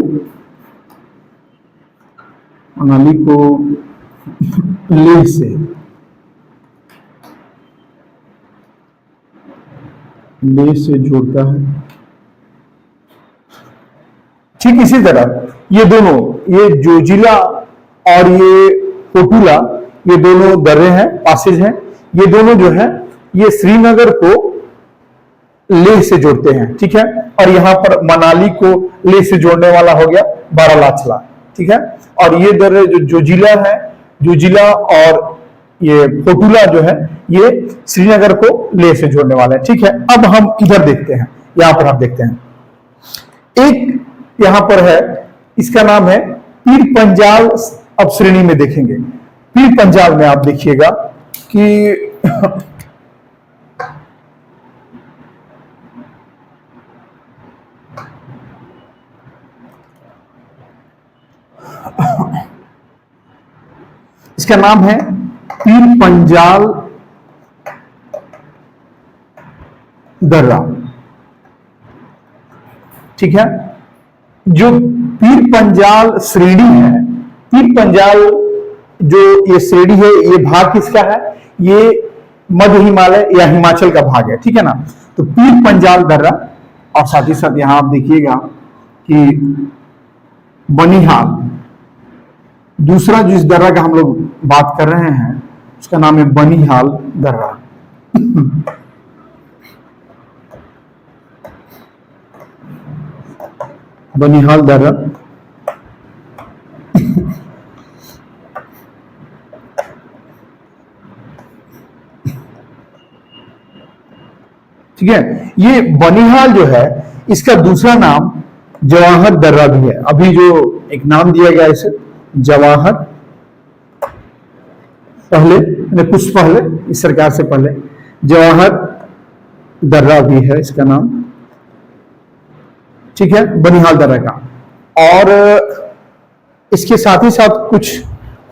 लेह से जोड़ता है। ठीक इसी तरह ये दोनों, ये जोजिला और ये फोटुला, ये दोनों दर्रे हैं, पासेज हैं। ये दोनों जो है ये श्रीनगर को लेह से जोड़ते हैं, ठीक है। और यहां पर मनाली को लेह से जोड़ने वाला हो गया बारालाचला, ठीक है। और ये दर्रे जो जोजिला है, जोजिला और ये फोटुला जो है ये श्रीनगर को लेह से जोड़ने वाला है, ठीक है। अब हम इधर देखते हैं, यहां पर आप देखते हैं एक यहां पर है, इसका नाम है पीर पंजाल। अब श्रेणी में देखेंगे, पीर पंजाल में आप देखिएगा कि इसका नाम है पीर पंजाल दर्रा, ठीक है। जो पीर पंजाल श्रेणी है, पीर पंजाल जो ये श्रेणी है, ये भाग किसका है? ये मध्य हिमालय या हिमाचल का भाग है, ठीक है ना। तो पीर पंजाल दर्रा, और साथ ही साथ यहां आप देखिएगा कि बनिहाल, दूसरा जिस दर्रा का हम लोग बात कर रहे हैं उसका नाम है बनिहाल दर्रा। बनिहाल दर्रा ठीक है। ये बनिहाल जो है इसका दूसरा नाम जवाहर दर्रा भी है। अभी जो एक नाम दिया गया इसे जवाहर, पहले कुछ पहले इस सरकार से पहले जवाहर दर्रा भी है इसका नाम, ठीक है, बनिहाल दर्रा का। और इसके साथ ही साथ कुछ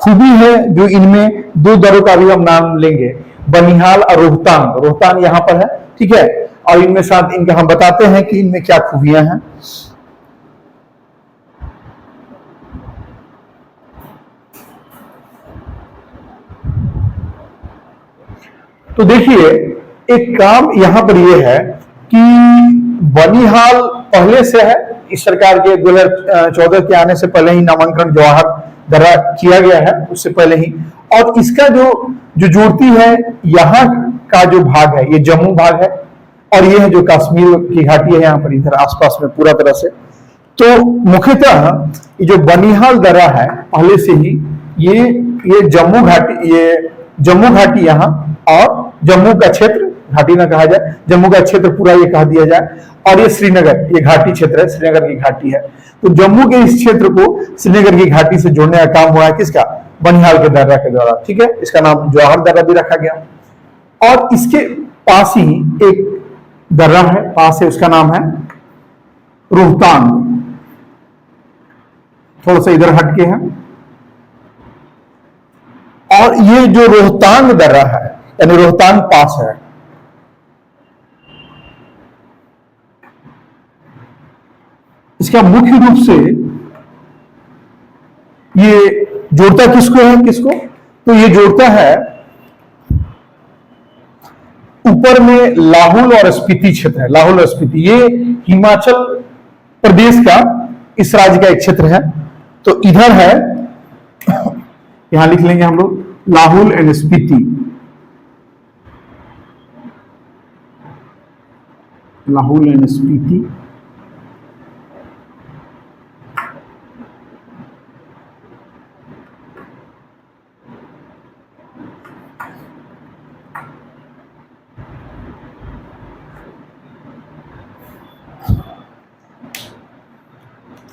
खूबी है जो इनमें दो दर्रों का भी हम नाम लेंगे, बनिहाल और रोहतांग। रोहतांग यहां पर है, ठीक है। और इनमें साथ इनके हम बताते हैं कि इनमें क्या खूबियां हैं। तो देखिए, एक काम यहां पर यह है कि बनिहाल पहले से है, इस सरकार के 2014 के आने से पहले ही नामांकन जवाहर दर्रा किया गया है, उससे पहले ही। और इसका जो जो जोड़ती है यहाँ का जो भाग है, ये जम्मू भाग है, और ये है जो कश्मीर की घाटी है यहाँ पर इधर आसपास में पूरा तरह से। तो मुख्यतः ये जो बनिहाल दर्रा है पहले से ही ये जम्मू घाटी यहाँ और जम्मू का क्षेत्र, घाटी ना कहा जाए, जम्मू का क्षेत्र पूरा ये कहा दिया जाए, और ये श्रीनगर, ये घाटी क्षेत्र है, श्रीनगर की घाटी है। तो जम्मू के इस क्षेत्र को श्रीनगर की घाटी से जोड़ने का काम हुआ है किसका? बनिहाल के दर्रा के द्वारा। ठीक है, इसका नाम जवाहर दर्रा भी रखा गया। और इसके पास ही एक दर्रा है, पास है, उसका नाम है रोहतांग। थोड़ा सा इधर हटके है। और ये जो रोहतांग दर्रा है, यानी रोहतांग पास है, इसका मुख्य रूप से ये जोड़ता किसको है, किसको? तो ये जोड़ता है ऊपर में लाहौल और स्पीति क्षेत्र है। लाहौल और स्पीति ये हिमाचल प्रदेश का इस राज्य का एक क्षेत्र है। तो इधर है, यहां लिख लेंगे हम लोग, लाहौल एंड स्पीति। लाहौल एंड स्पीति।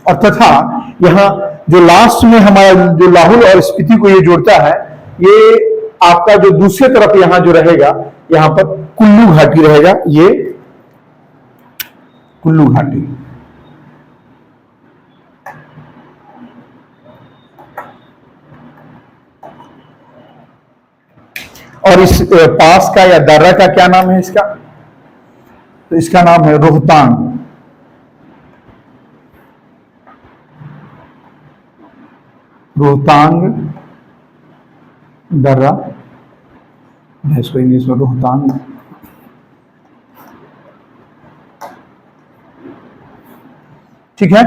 और तथा यहां जो लास्ट में हमारा जो लाहौल और स्पीति को ये जोड़ता है, ये आपका जो दूसरे तरफ यहां जो रहेगा, यहां पर कुल्लू घाटी रहेगा, ये कुल्लू घाटी। और इस पास का या दर्रा का क्या नाम है इसका? तो इसका नाम है रोहतांग। रोहतांग दर्रा, इसको इंग्लिश में रोहतांग। ठीक है।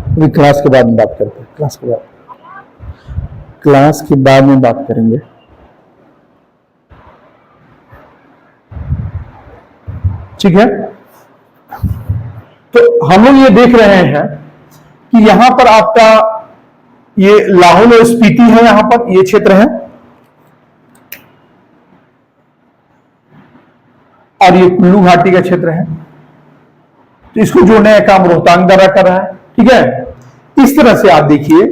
अभी क्लास के बाद में बात करते हैं, क्लास के बाद में बात करेंगे। ठीक है। तो हम लोग ये देख रहे हैं कि यहां पर आपका ये लाहौल और स्पीति है, यहां पर ये क्षेत्र है, और ये कुल्लू घाटी का क्षेत्र है। तो इसको जोड़ने का काम रोहतांग दर्रा कर रहा है। ठीक है। इस तरह से आप देखिए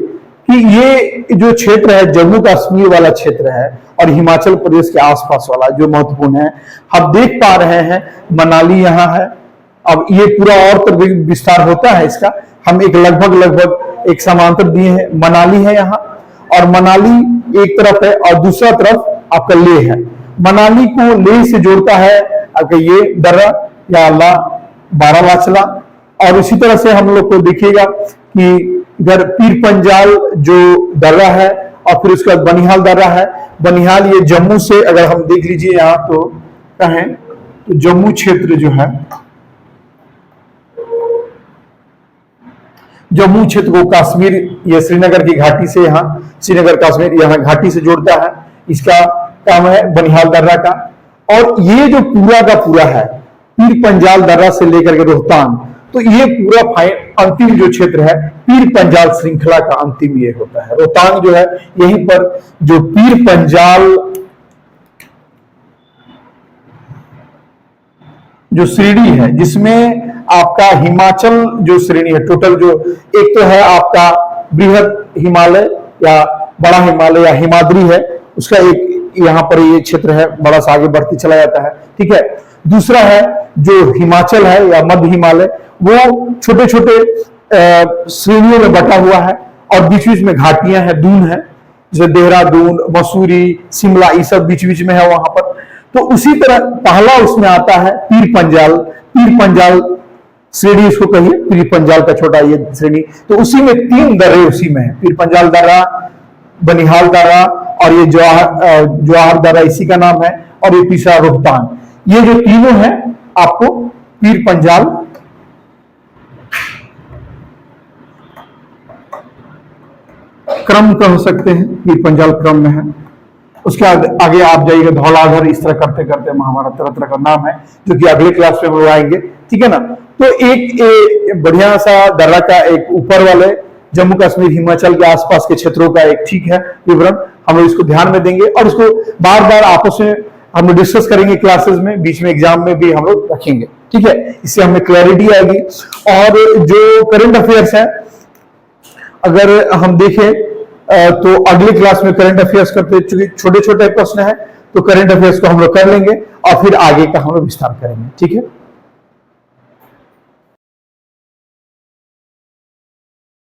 कि ये जो क्षेत्र है जम्मू कश्मीर वाला क्षेत्र है और हिमाचल प्रदेश के आसपास वाला जो महत्वपूर्ण है। हम देख पा रहे हैं मनाली यहाँ है। अब ये पूरा और तो विस्तार होता है इसका, हम एक लगभग एक समांतर दिए हैं। मनाली है यहाँ, और मनाली एक तरफ है और दूसरा तरफ आपका लेह है। मनाली को लेह से जोड़ता है आपका ये दर्रा या बारालाचला। और इसी तरह से हम लोग को देखिएगा कि इधर पीर पंजाल जो दर्रा है, और फिर उसके बाद बनिहाल दर्रा है। बनिहाल ये जम्मू से अगर हम देख लीजिए यहाँ तो कहें तो जम्मू क्षेत्र जो है, जम्मू क्षेत्र को कश्मीर ये श्रीनगर की घाटी से, यहाँ श्रीनगर कश्मीर यहाँ घाटी से जोड़ता है। इसका काम है बनिहाल दर्रा का। और ये जो पूरा का पूरा है पीर पंजाल दर्रा से लेकर के रोहतांग, तो ये पूरा अंतिम जो क्षेत्र है पीर पंजाल श्रृंखला का अंतिम ये होता है। रोहतांग जो है यहीं पर जो पीर पंजाल जो श्रेणी है, जिसमें आपका हिमाचल जो श्रेणी है टोटल, जो एक तो है आपका बृहद हिमालय या बड़ा हिमालय या हिमाद्री है, उसका एक यहाँ पर ये क्षेत्र है, बड़ा सा आगे बढ़ते चला जाता है। ठीक है। दूसरा है जो हिमाचल है या मध्य हिमालय, वो छोटे छोटे श्रेणियों में बटा हुआ है। और बीच बीच में घाटियां हैं, दून है, जैसे देहरादून, मसूरी, शिमला, ये सब बीच बीच में है वहां पर। तो उसी तरह पहला उसमें आता है पीर पंजाल। पीर पंजाल श्रेणी उसको कहिए, पीर पंजाल का छोटा ये श्रेणी। तो उसी में 3 दर्रे उसी में है, पीर पंजाल दर्रा, बनिहाल दर्रा और ये जवाहर दर्रा इसी का नाम है, और ये तीसरा रोहतांग। ये जो तीनों है आपको पीर पंजाल क्रम कह सकते हैं, पीर पंजाल क्रम में है। उसके आगे आप जाइएगा धौलाधर, इस तरह करते करते महाभारत तरह तरह का नाम है, जो कि अगले क्लास में हम लोग आएंगे, ठीक है ना। तो एक बढ़िया सा दर्रा का एक ऊपर वाले जम्मू कश्मीर हिमाचल के आसपास के क्षेत्रों का एक ठीक है विवरण, हम लोग इसको ध्यान में देंगे और इसको बार बार आपस में हम लोग डिस्कस करेंगे क्लासेस में, बीच में एग्जाम में भी हम लोग रखेंगे, ठीक है। इससे हमें क्लैरिटी आएगी। और जो करंट अफेयर्स है, अगर हम देखें तो अगले क्लास में करंट अफेयर्स करते, चूंकि छोटे छोटे प्रश्न है तो करंट अफेयर्स को हम लोग कर लेंगे और फिर आगे का हम लोग विस्तार करेंगे, ठीक है।